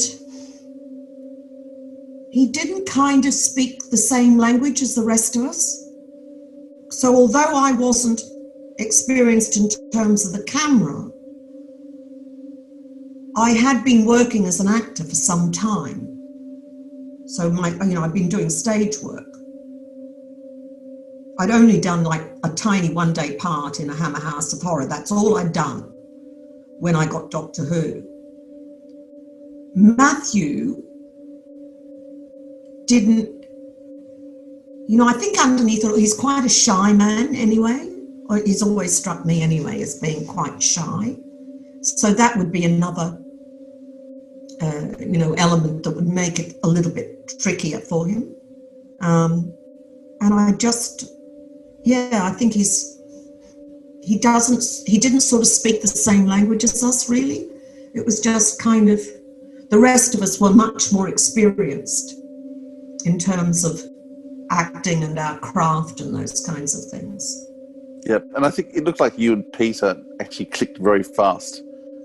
he didn't kind of speak the same language as the rest of us. So although I wasn't experienced in terms of the camera, I had been working as an actor for some time. So I'd been doing stage work. I'd only done like a tiny one-day part in a Hammer House of Horror. That's all I'd done when I got Doctor Who. Matthew didn't, I think underneath it, he's quite a shy man anyway, or he's always struck me anyway as being quite shy. So that would be another, element that would make it a little bit trickier for him. And I just, I think he didn't sort of speak the same language as us, really. It was just kind of, the rest of us were much more experienced in terms of acting and our craft and those kinds of things. Yep, and I think it looked like you and Peter actually clicked very fast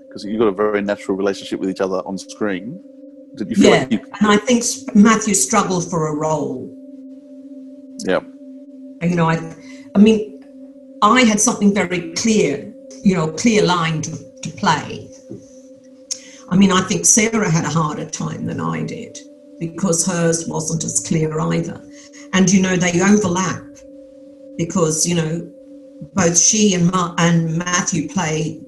because you've got a very natural relationship with each other on screen. Did you feel like you... and I think Matthew struggled for a role. Yeah. I had something very clear, clear line to play. I think Sarah had a harder time than I did because hers wasn't as clear either. And, they overlap because, both she and Matthew play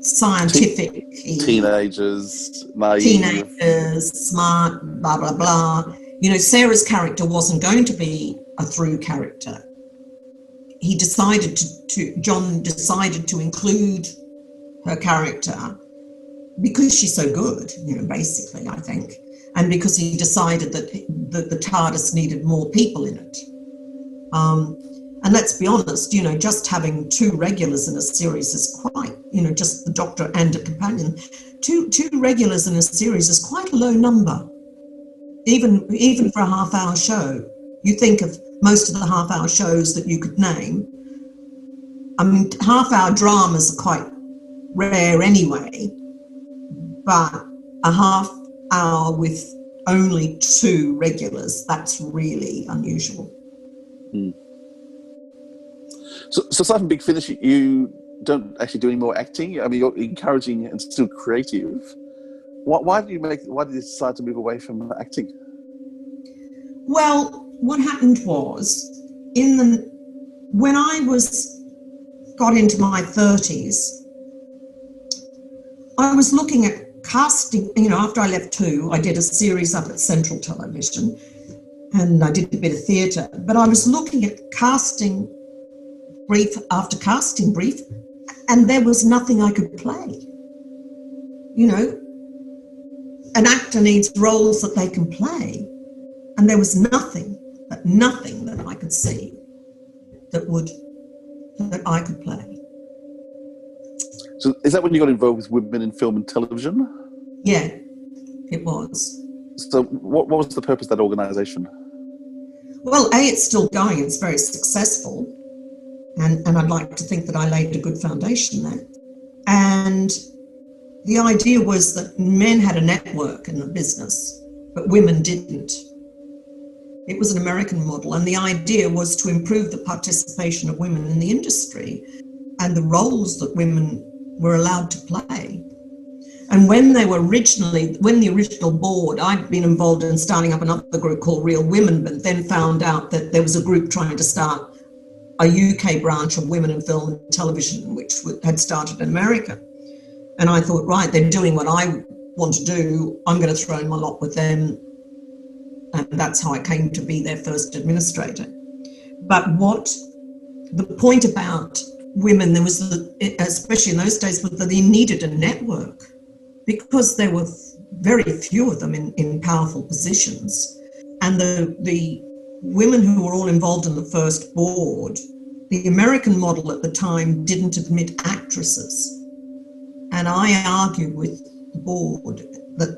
scientific... Teenagers, naive. Smart, blah, blah, blah. Sarah's character wasn't going to be a through character. John decided to include her character because she's so good, basically, I think. And because he decided that the TARDIS needed more people in it. And let's be honest, just having 2 regulars in a series is quite, just the Doctor and a companion. Two regulars in a series is quite a low number, even for a half-hour show. You think of most of the half-hour shows that you could name. Half-hour dramas are quite rare anyway, but a half hour with only 2 regulars, that's really unusual. Mm. So aside from Big Finish, you don't actually do any more acting? You're encouraging and still creative. Why did you decide to move away from acting? Well, what happened was, when I got into my 30s, I was looking at casting, after I left 2, I did a series up at Central Television and I did a bit of theatre, but I was looking at casting brief after casting brief and there was nothing I could play. An actor needs roles that they can play and there was nothing that I could see that I could play. So is that when you got involved with women in film and television? Yeah, it was. So what was the purpose of that organisation? Well, it's still going. It's very successful. And I'd like to think that I laid a good foundation there. And the idea was that men had a network in the business, but women didn't. It was an American model. And the idea was to improve the participation of women in the industry and the roles that women were allowed to play. And when the original board, I'd been involved in starting up another group called Real Women, but then found out that there was a group trying to start a UK branch of Women in Film and Television, which had started in America. And I thought, right, they're doing what I want to do. I'm going to throw in my lot with them. And that's how I came to be their first administrator. But the point about women, there was, especially in those days, was that they needed a network because there were very few of them in powerful positions. And the women who were all involved in the first board, the American model at the time didn't admit actresses. And I argued with the board that,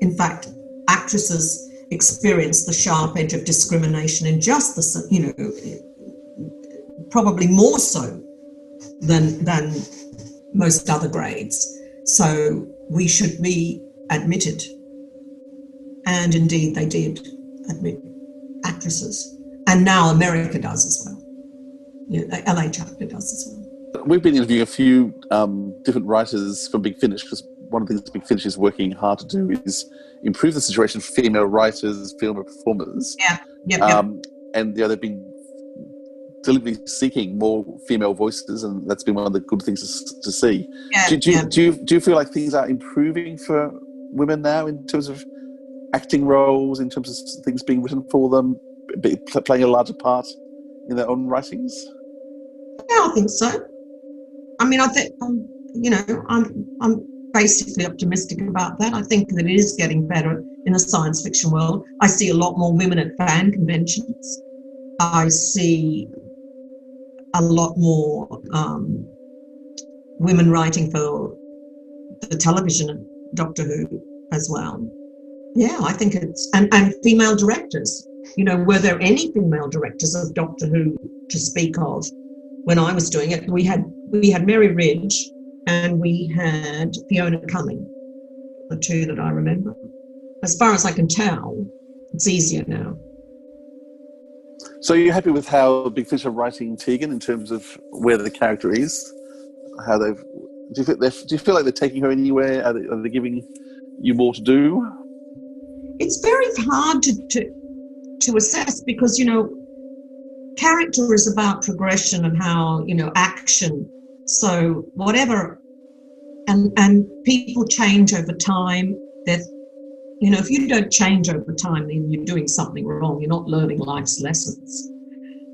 in fact, actresses experience the sharp edge of discrimination and justice, probably more so than most other grades. So we should be admitted. And indeed, they did admit actresses. And now America does as well. The LA chapter does as well. We've been interviewing a few different writers from Big Finish, because one of the things Big Finish is working hard to do is improve the situation for female writers, film performers. And they've been deliberately seeking more female voices, and that's been one of the good things to see. Do you feel like things are improving for women now in terms of acting roles, in terms of things being written for them, playing a larger part in their own writings? Yeah, I think so. I mean, I think I'm basically optimistic about that. I think that it is getting better in the science fiction world. I see a lot more women at fan conventions. I see a lot more women writing for the television, Doctor Who as well. Yeah, I think it's and female directors. Were there any female directors of Doctor Who to speak of when I was doing it? We had Mary Ridge and we had Fiona Cumming, the two that I remember. As far as I can tell, it's easier now. So you're happy with how Big Fish are writing Tegan in terms of where the character is? How do you feel like they're taking her anywhere? Are they giving you more to do? It's very hard to assess because, character is about progression and how, action. So whatever, and people change over time. If you don't change over time, then you're doing something wrong. You're not learning life's lessons.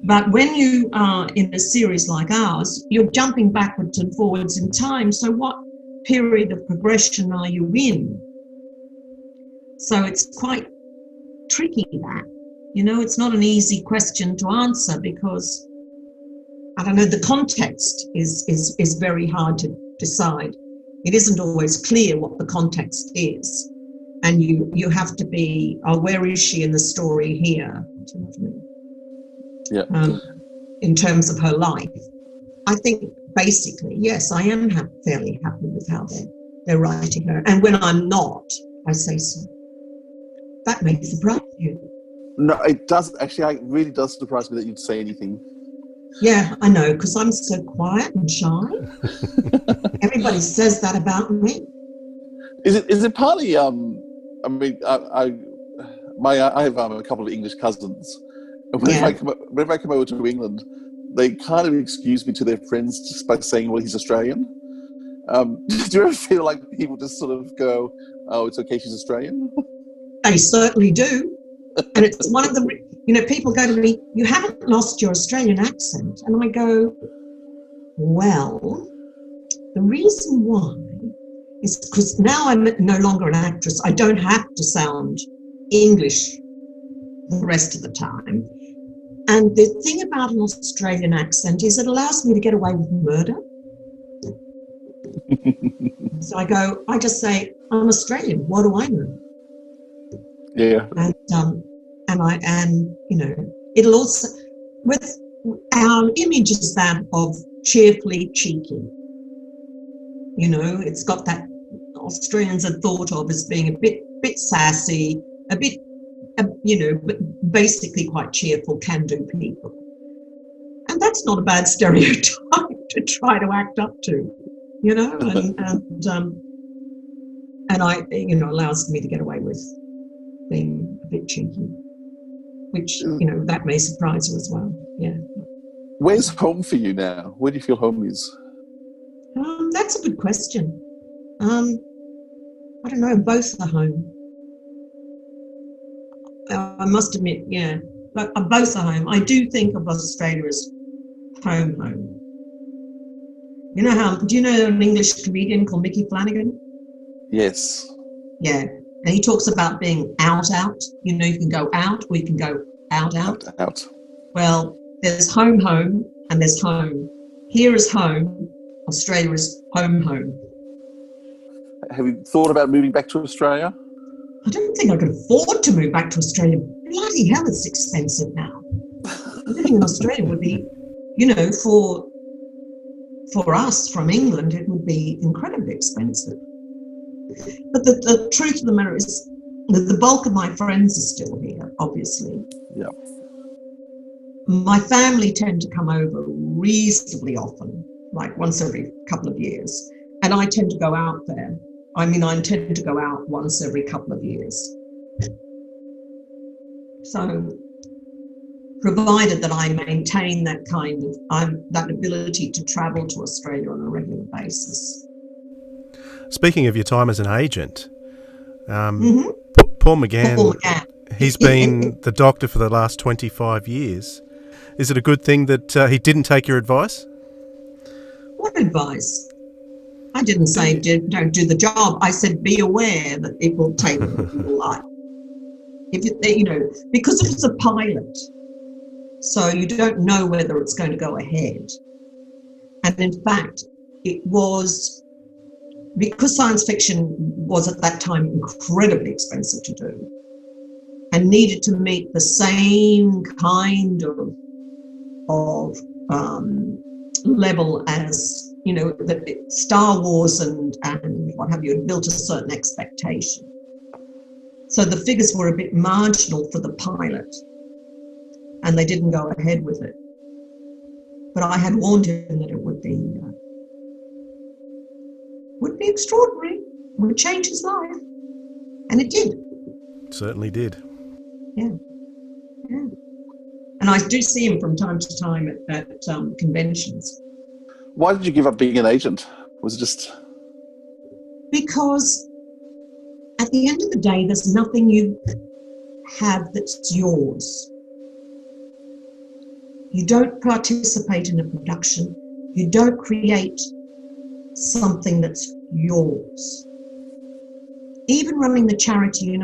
But when you are in a series like ours, you're jumping backwards and forwards in time. So what period of progression are you in? So it's quite tricky, that. It's not an easy question to answer because, I don't know, the context is very hard to decide. It isn't always clear what the context is. And you have to be, where is she in the story here? Do you know what I mean? Yeah. In terms of her life. I think basically, yes, I am fairly happy with how they're writing her. And when I'm not, I say so. That may surprise you. No, it does. Actually, it really does surprise me that you'd say anything. Yeah, I know, because I'm so quiet and shy. Everybody says that about me. Is it partly? I have a couple of English cousins. And whenever I come over to England, they kind of excuse me to their friends just by saying, "Well, he's Australian." Do you ever feel like people just sort of go, "Oh, it's okay, she's Australian"? They certainly do. And it's one of the, people go to me, "You haven't lost your Australian accent." And I go, well, the reason why is because now I'm no longer an actress. I don't have to sound English the rest of the time. And the thing about an Australian accent is it allows me to get away with murder. So I just say, "I'm Australian. What do I know?" Yeah. And it'll also, with our image is that of cheerfully cheeky. It's got that Australians are thought of as being a bit sassy, a bit, but basically quite cheerful, can-do people. And that's not a bad stereotype to try to act up to, and allows me to get away with being a bit cheeky, which, that may surprise you as well. Yeah. Where's home for you now? Where do you feel home is? That's a good question. I don't know, both are home. I must admit, yeah, but both are home. I do think of Australia as home. Do you know an English comedian called Mickey Flanagan? Yes. Yeah. And he talks about being out. You can go out or you can go out. Out. Well, there's home, and there's home. Here is home. Australia is home. Have you thought about moving back to Australia? I don't think I could afford to move back to Australia. Bloody hell, it's expensive now. Living in Australia would be, for us from England, it would be incredibly expensive. But the truth of the matter is, The bulk of my friends are still here, obviously. Yeah. My family tend to come over reasonably often, like once every couple of years. And I tend to go out there. I tend to go out once every couple of years. So, provided that I maintain that kind of, that ability to travel to Australia on a regular basis. Speaking of your time as an agent, Paul McGann, Paul McGann, he's been the doctor for the last 25 years. Is it a good thing that he didn't take your advice? What advice? I didn't say don't do the job. I said be aware that it will take your life. Because it was a pilot, so you don't know whether it's going to go ahead. And in fact, it was, because science fiction was at that time incredibly expensive to do and needed to meet the same kind of level as, the Star Wars and what have you, had built a certain expectation. So the figures were a bit marginal for the pilot, and they didn't go ahead with it. But I had warned him that it would be extraordinary, would change his life, and it did. Certainly did. Yeah. And I do see him from time to time at conventions. Why did you give up being an agent? Was it just... Because at the end of the day, there's nothing you have that's yours. You don't participate in a production. You don't create something that's yours. Even running the charity,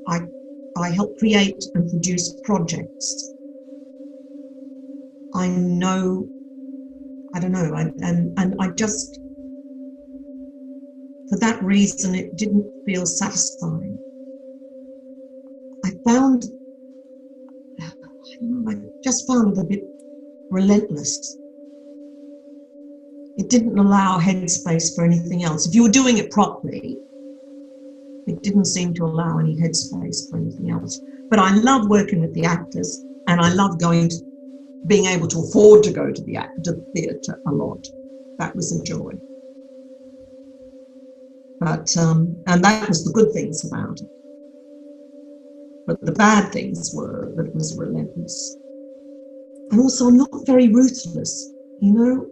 I help create and produce projects. I just, for that reason, it didn't feel satisfying. I just found it a bit relentless. It didn't allow headspace for anything else. If you were doing it properly, it didn't seem to allow any headspace for anything else. But I love working with the actors, and I love being able to afford to go to the theatre a lot. That was a joy. But and that was the good things about it. But the bad things were that it was relentless. And also, I'm not very ruthless. People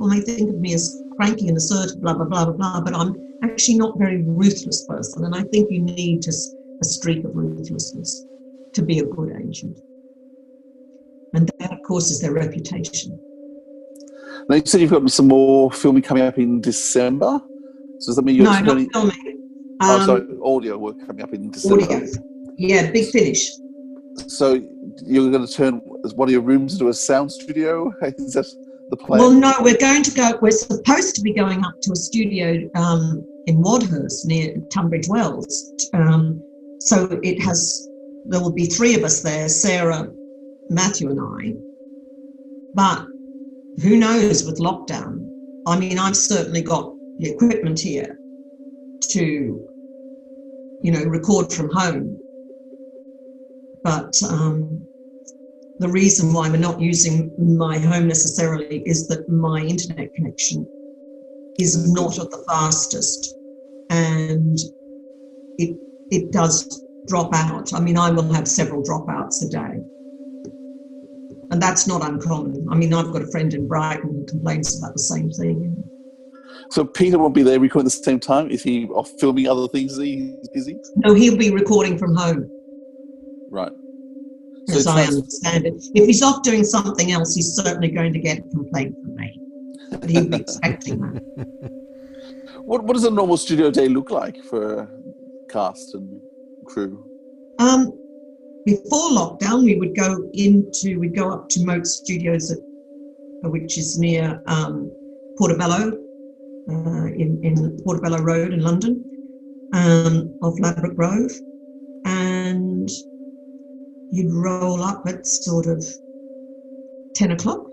may think of me as cranky and assertive, blah, blah, blah, blah, blah, but I'm actually not a very ruthless person. And I think you need just a streak of ruthlessness to be a good agent. And that, of course, is their reputation. Now, you said you've got some more filming coming up in December. So does that mean you're not filming. Audio work coming up in December. Audio. Yeah, Big Finish. So you're going to turn one of your rooms into a sound studio? Is that the plan? Well, no, we're supposed to be going up to a studio in Wadhurst near Tunbridge Wells. So there will be three of us there, Sarah, Matthew and I. But who knows with lockdown? I've certainly got the equipment here to, record from home. But the reason why we're not using my home necessarily is that my internet connection is not at the fastest, and it does drop out. I will have several dropouts a day. And that's not uncommon. I've got a friend in Brighton who complains about the same thing. So Peter won't be there recording at the same time? Is he off filming other things? Is he busy? No, he'll be recording from home. Right. As I understand it. If he's off doing something else, he's certainly going to get a complaint from me. But he'll be expecting that. What does a normal studio day look like for cast and crew? Before lockdown, we'd go up to Moat Studios, which is near Portobello, in Portobello Road in London, off Ladbroke Grove, and you'd roll up at sort of 10 o'clock.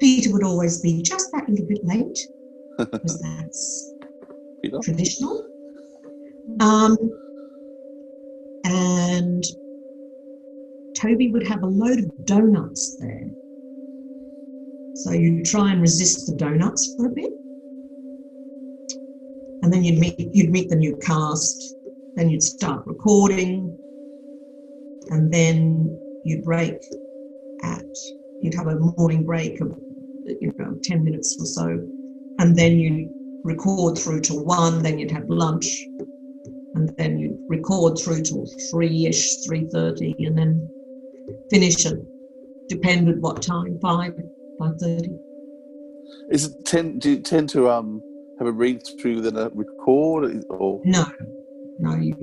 Peter would always be just that little bit late, because that's traditional. And Toby would have a load of donuts there. So you try and resist the donuts for a bit. And then you'd meet the new cast, then you'd start recording, and then you'd have a morning break of 10 minutes or so, and then you'd record through to 1, then you'd have lunch, and then you'd record through to 3-ish, 3:30, and then finish at, depended what time, 5:30. Do you tend to have a read through then a record, or No, you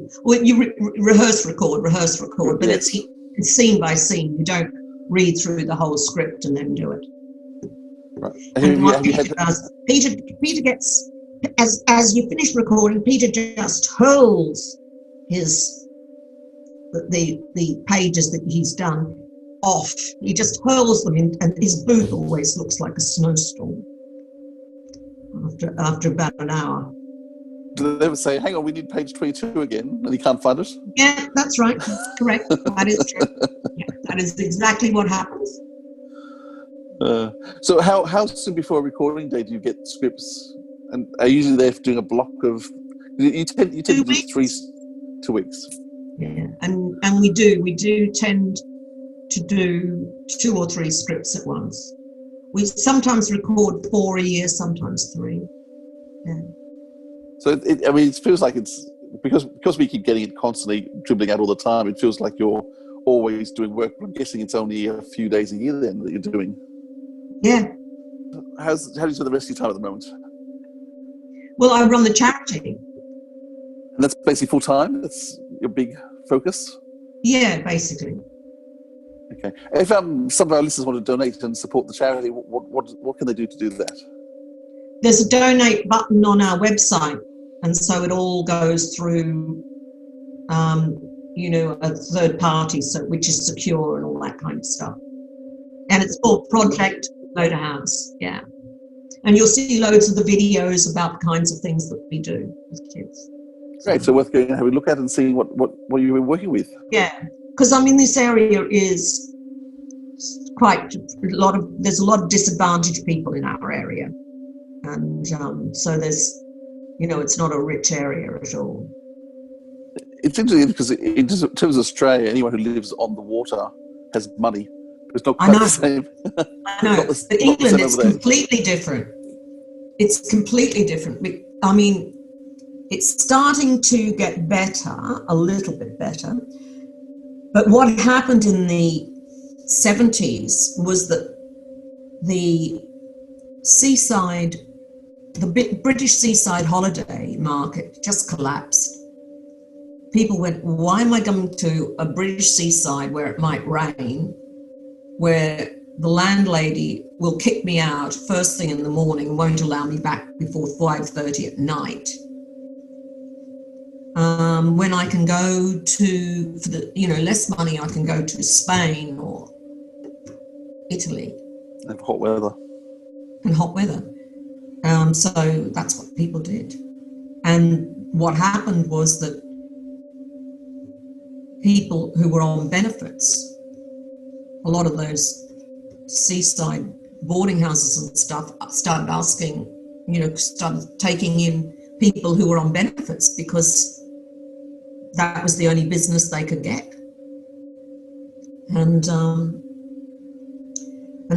rehearse record, but yes. it's scene by scene. You don't read through the whole script and then do it. Right. And what Peter does, Peter gets, as you finish recording, Peter just hurls the pages that he's done off. He just hurls them in, and his booth always looks like a snowstorm after about an hour. Do they ever say, hang on, we need page 22 again, and he can't find it? Yeah, that's right. That's correct. That is true. Yeah, that is exactly what happens. So how soon before a recording day do you get scripts? And are you usually there doing a block of... You tend to do 2 weeks. Yeah, and we do tend to do 2 or 3 scripts at once. We sometimes record 4 a year, sometimes 3. Yeah. So it feels like it's because we keep getting it constantly dribbling out all the time. It feels like you're always doing work. But I'm guessing it's only a few days a year then that you're doing. Yeah. How do you spend the rest of your time at the moment? Well, I run the charity. And that's basically full time. That's your big focus. Yeah, basically. Okay. If some of our listeners want to donate and support the charity, what can they do to do that? There's a donate button on our website, and so it all goes through, a third party, which is secure and all that kind of stuff. And it's called Project MotorHouse, yeah. And you'll see loads of the videos about the kinds of things that we do with kids. Great, so worth going and having a look at and seeing what you've been working with. Yeah, because this area is there's a lot of disadvantaged people in our area. And so there's, it's not a rich area at all. It's interesting because in terms of Australia, anyone who lives on the water has money. It's not quite the same. I know. But England, it's completely different. It's completely different. I mean, it's starting to get better, a little bit better. But what happened in the 70s was that the British seaside holiday market just collapsed. People went, why am I going to a British seaside where it might rain, where the landlady will kick me out first thing in the morning and won't allow me back before 5:30 at night, when I can go to, for the less money, I can go to Spain or Italy. And hot weather. So that's what people did. And what happened was that people who were on benefits, a lot of those seaside boarding houses and stuff started asking, started taking in people who were on benefits because that was the only business they could get. And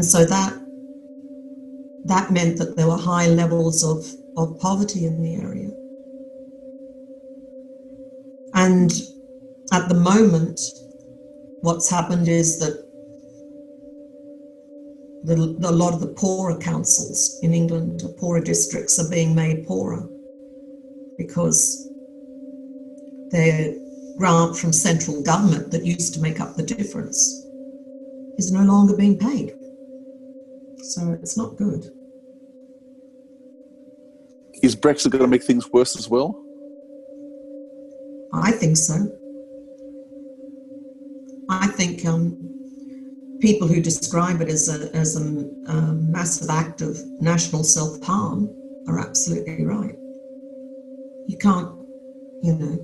so that meant that there were high levels of poverty in the area. And at the moment, what's happened is that a lot of the poorer councils in England, the poorer districts, are being made poorer because their grant from central government that used to make up the difference is no longer being paid. So it's not good. Is Brexit going to make things worse as well? I think so. I think people who describe it as a massive act of national self-harm are absolutely right. You you know.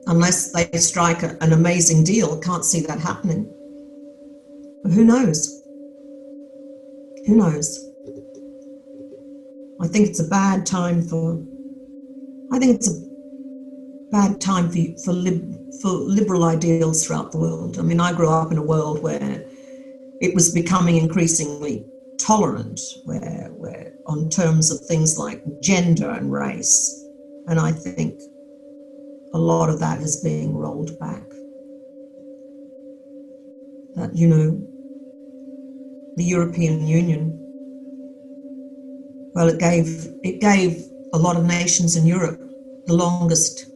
Unless they strike an amazing deal, can't see that happening. But who knows? Who knows? I think it's a bad time for liberal ideals throughout the world. I mean, I grew up in a world where it was becoming increasingly tolerant, where on terms of things like gender and race. And I think a lot of that is being rolled back. That, you know, the European Union, well, it gave a lot of nations in Europe the longest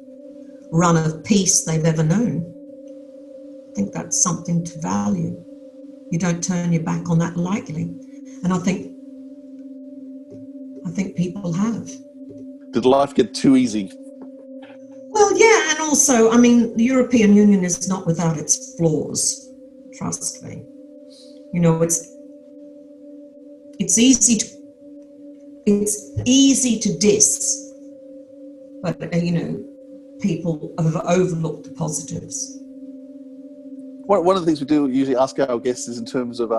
run of peace they've ever known. I think that's something to value. You don't turn your back on that lightly. And I think people have. Did life get too easy? Well, yeah, and also, I mean, the European Union is not without its flaws. Trust me. You know, it's easy to diss, but you know, people have overlooked the positives. One of the things we do usually ask our guests is in terms of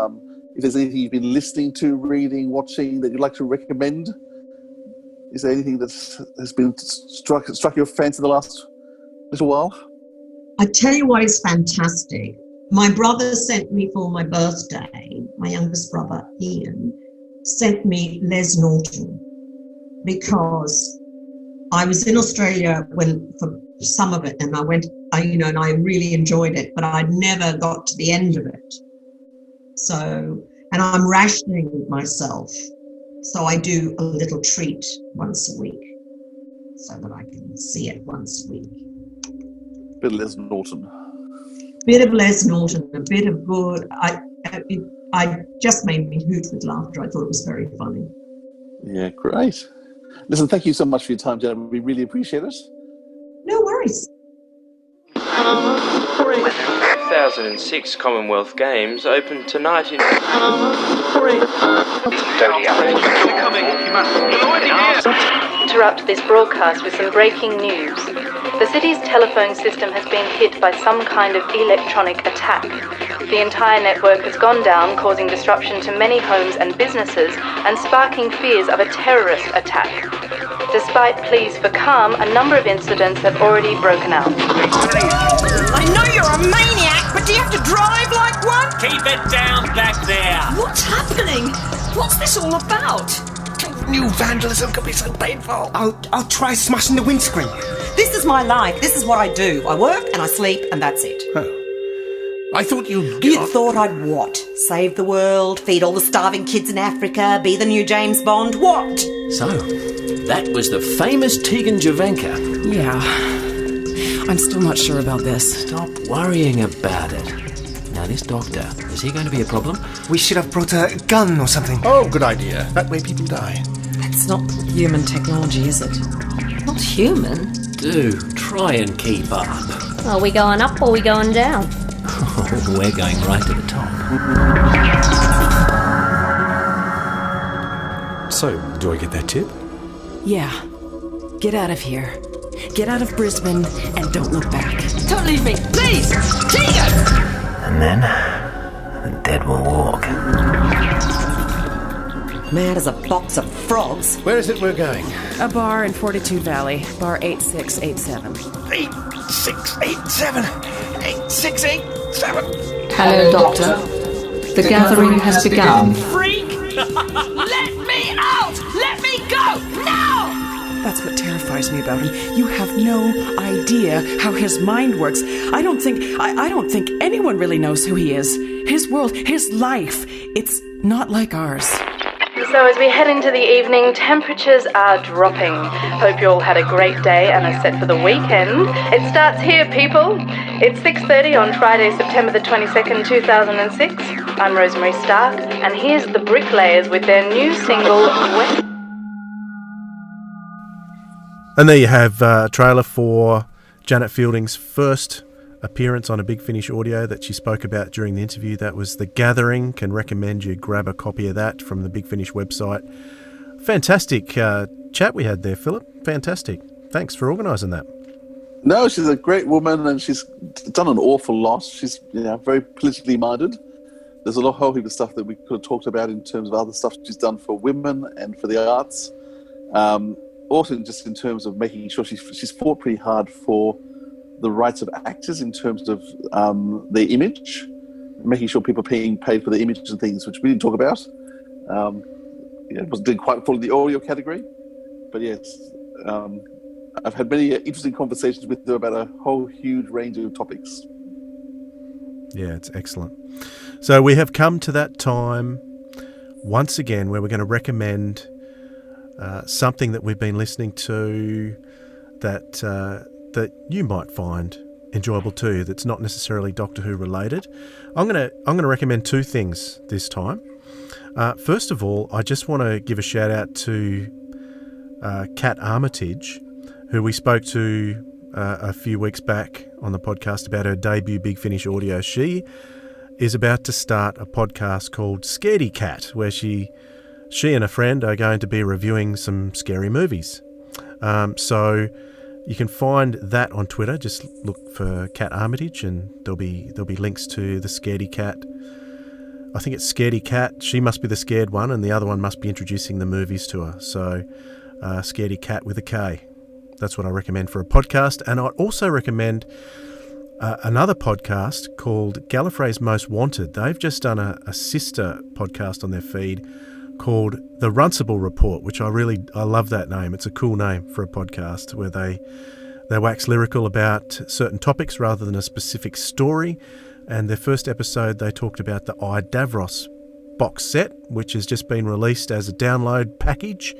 if there's anything you've been listening to, reading, watching that you'd like to recommend. Is there anything that has been struck your fancy the last little while? I tell you what is fantastic. My brother sent me for my birthday, my youngest brother, Ian, sent me Les Norton because I was in Australia for some of it, and and I really enjoyed it, but I'd never got to the end of it. So, and I'm rationing myself. So I do a little treat once a week so that I can see it once a week. Bit of Les Norton. Bit of Les Norton, a bit of good. I just made me hoot with laughter. I thought it was very funny. Yeah, great. Listen, thank you so much for your time, Jenna. We really appreciate it. No worries. 2006 Commonwealth Games open tonight in... Interrupt this broadcast with some breaking news. The city's telephone system has been hit by some kind of electronic attack. The entire network has gone down, causing disruption to many homes and businesses and sparking fears of a terrorist attack. Despite pleas for calm, a number of incidents have already broken out. I know you're a maniac, but do you have to drive like one? Keep it down back there. What's happening? What's this all about? New vandalism could be so painful. I'll try smashing the windscreen. This is my life. This is what I do. I work and I sleep and that's it. Oh. I thought you'd... You thought I'd what? Save the world, feed all the starving kids in Africa, be the new James Bond? What? So, that was the famous Tegan Jovanka. Yeah. I'm still not sure about this. Stop worrying about it. Now, this doctor, is he going to be a problem? We should have brought a gun or something. Oh, good idea. That way people die. That's not human technology, is it? Not human? Do try and keep up. Are we going up or are we going down? Oh, we're going right to the top. So, do I get that tip? Yeah. Get out of here. Get out of Brisbane and don't look back. Don't leave me, please! Tegan! And then, the dead will walk. Mad as a box of frogs. Where is it we're going? A bar in Fortitude Valley. Bar 8687. 8687! 8687! Hello, Doctor. The gathering has begun. Freak! Let me out! Let me go! Now! That's what terrifies me about him. You have no idea how his mind works. I don't think anyone really knows who he is. His world, his life, it's not like ours. So as we head into the evening, temperatures are dropping. Hope you all had a great day and are set for the weekend. It starts here, people. It's 6:30 on Friday, September the 22nd, 2006. I'm Rosemary Stark, and here's the Bricklayers with their new single, West. And there you have a trailer for Janet Fielding's first appearance on a Big Finish audio that she spoke about during the interview. That was The Gathering. Can recommend you grab a copy of that from the Big Finish website. Fantastic chat we had there, Philip. Fantastic. Thanks for organising that. No, she's a great woman, and she's done an awful lot. She's very politically minded. There's a whole heap of stuff that we could have talked about in terms of other stuff she's done for women and for the arts. Also, just in terms of making sure she's fought pretty hard for the rights of actors in terms of their image, making sure people are being paid for their image and things, which we didn't talk about. It didn't quite fall in the audio category, but yes, I've had many interesting conversations with her about a whole huge range of topics. Yeah, it's excellent. So we have come to that time once again where we're going to recommend something that we've been listening to that you might find enjoyable too. That's not necessarily Doctor Who related. I'm going to recommend two things this time. First of all, I just want to give a shout out to Kat Armitage, who we spoke to a few weeks back on the podcast about her debut Big Finish audio. She is about to start a podcast called Scaredy Cat, where she and a friend are going to be reviewing some scary movies. So you can find that on Twitter. Just look for Kat Armitage, and there'll be links to the Scaredy Cat. I think it's Scaredy Cat. She must be the scared one, and the other one must be introducing the movies to her. So Scaredy Cat with a K. That's what I recommend for a podcast. And I'd also recommend another podcast called Gallifrey's Most Wanted. They've just done a sister podcast on their feed called The Runcible Report, which I love that name. It's a cool name for a podcast where they wax lyrical about certain topics rather than a specific story. And their first episode, they talked about the I, Davros box set, which has just been released as a download package.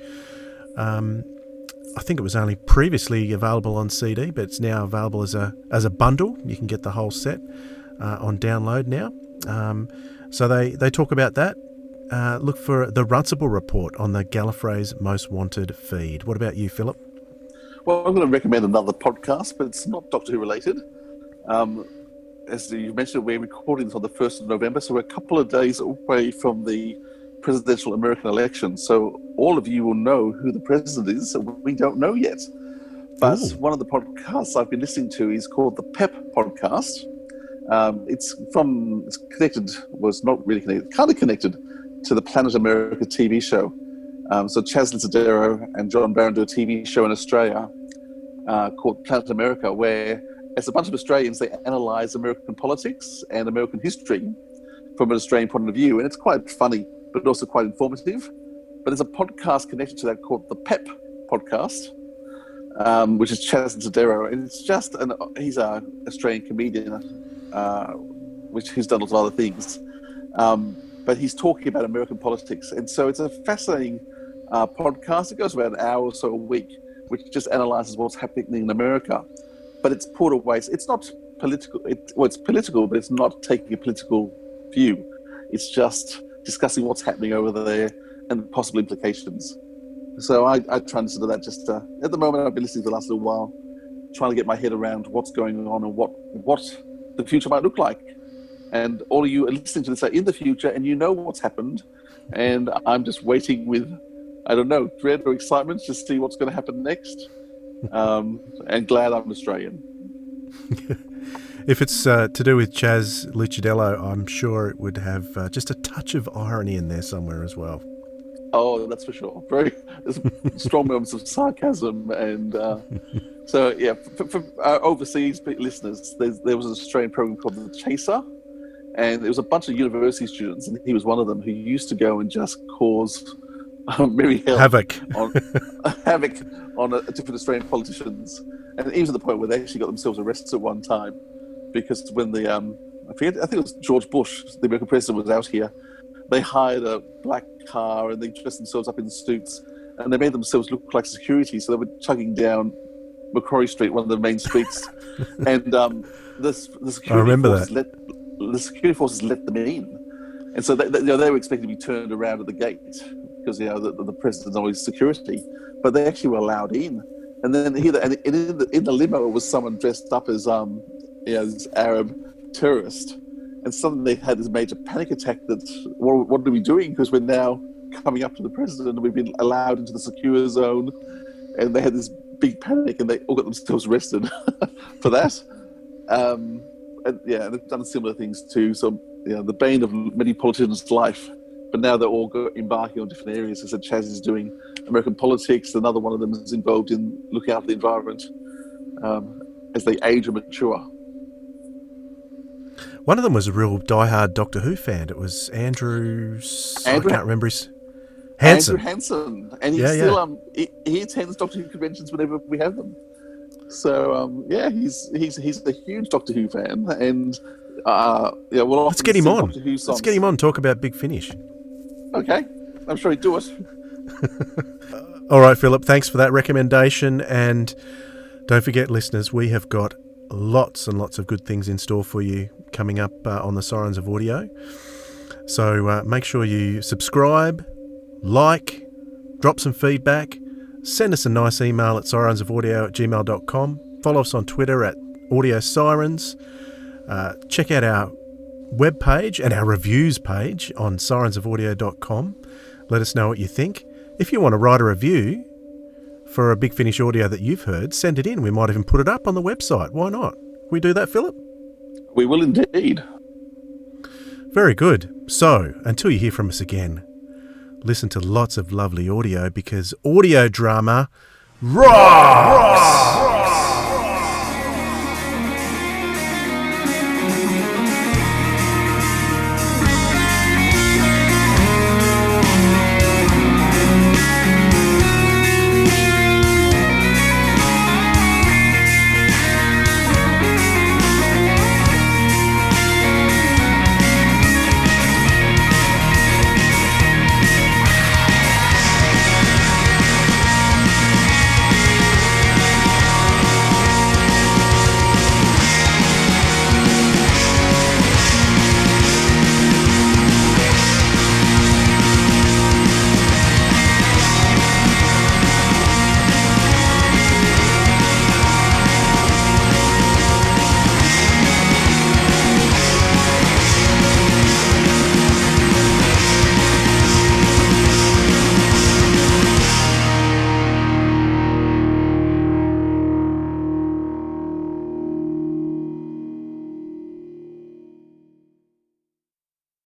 I think it was only previously available on CD, but it's now available as a bundle. You can get the whole set on download now. So they talk about that. Look for the Runcible Report on the Gallifrey's Most Wanted feed. What about you, Philip? Well, I'm going to recommend another podcast, but it's not Doctor Who related. As you mentioned, we're recording this on the 1st of November, so we're a couple of days away from the presidential American election. So all of you will know who the president is, so we don't know yet. But one of the podcasts I've been listening to is called the PEP podcast. It's connected, was not really connected, kind of connected to the Planet America TV show. So Chaz Lizzadero and John Barron do a TV show in Australia called Planet America, where as a bunch of Australians, they analyse American politics and American history from an Australian point of view. And it's quite funny, but also quite informative. But there's a podcast connected to that called the PEP podcast, which is Chaz Lizzadero. And it's just, he's an Australian comedian, who's done lots of other things. But he's talking about American politics. And so it's a fascinating podcast. It goes about an hour or so a week, which just analyses what's happening in America. But it's poured away. It's not political. It's political, but it's not taking a political view. It's just discussing what's happening over there and the possible implications. So I try and listen to that just at the moment. I've been listening for the last little while, trying to get my head around what's going on and what the future might look like. And all of you are listening to this are in the future, and you know what's happened. And I'm just waiting with, I don't know, dread or excitement to see what's going to happen next. And glad I'm Australian. If it's to do with Chaz Lizzadero, I'm sure it would have just a touch of irony in there somewhere as well. Oh, that's for sure. There's strong moments of sarcasm. And so, yeah, for our overseas listeners, there was an Australian program called The Chaser. And there was a bunch of university students, and he was one of them, who used to go and just cause merry hell. Havoc on different Australian politicians. And even to the point where they actually got themselves arrested at one time. Because when I think it was George Bush, the American president, was out here, they hired a black car and they dressed themselves up in suits, and they made themselves look like security. So they were chugging down Macquarie Street, one of the main streets, and the security forces let them in, and so they were expected to be turned around at the gate because the president's always security, but they actually were allowed in. And then in the limo was someone dressed up as this Arab terrorist, and suddenly they had this major panic attack that what are we doing, because we're now coming up to the president and we've been allowed into the secure zone. And they had this big panic, and they all got themselves arrested for that. And they've done similar things too. So, the bane of many politicians' life. But now they're all embarking on different areas. As I said, Chaz is doing American politics. Another one of them is involved in looking after the environment as they age and mature. One of them was a real diehard Doctor Who fan. It was Andrew. I can't remember his. Andrew Hansen, and he's still he attends Doctor Who conventions whenever we have them. So he's a huge Doctor Who fan, and let's get him on. Let's get him on. Talk about Big Finish. Okay, I'm sure he'd do it. All right, Philip. Thanks for that recommendation, and don't forget, listeners, we have got lots and lots of good things in store for you coming up on the Sirens of Audio. So make sure you subscribe, like, drop some feedback, send us a nice email at sirensofaudio@gmail.com, follow us on Twitter at Audio Sirens, check out our webpage and our reviews page on sirensofaudio.com. Let us know what you think. If you want to write a review for a Big Finish audio that you've heard, send it in. We might even put it up on the website. Why not? Can we do that, Philip? We will indeed. Very good. So, until you hear from us again, listen to lots of lovely audio, because audio drama rocks!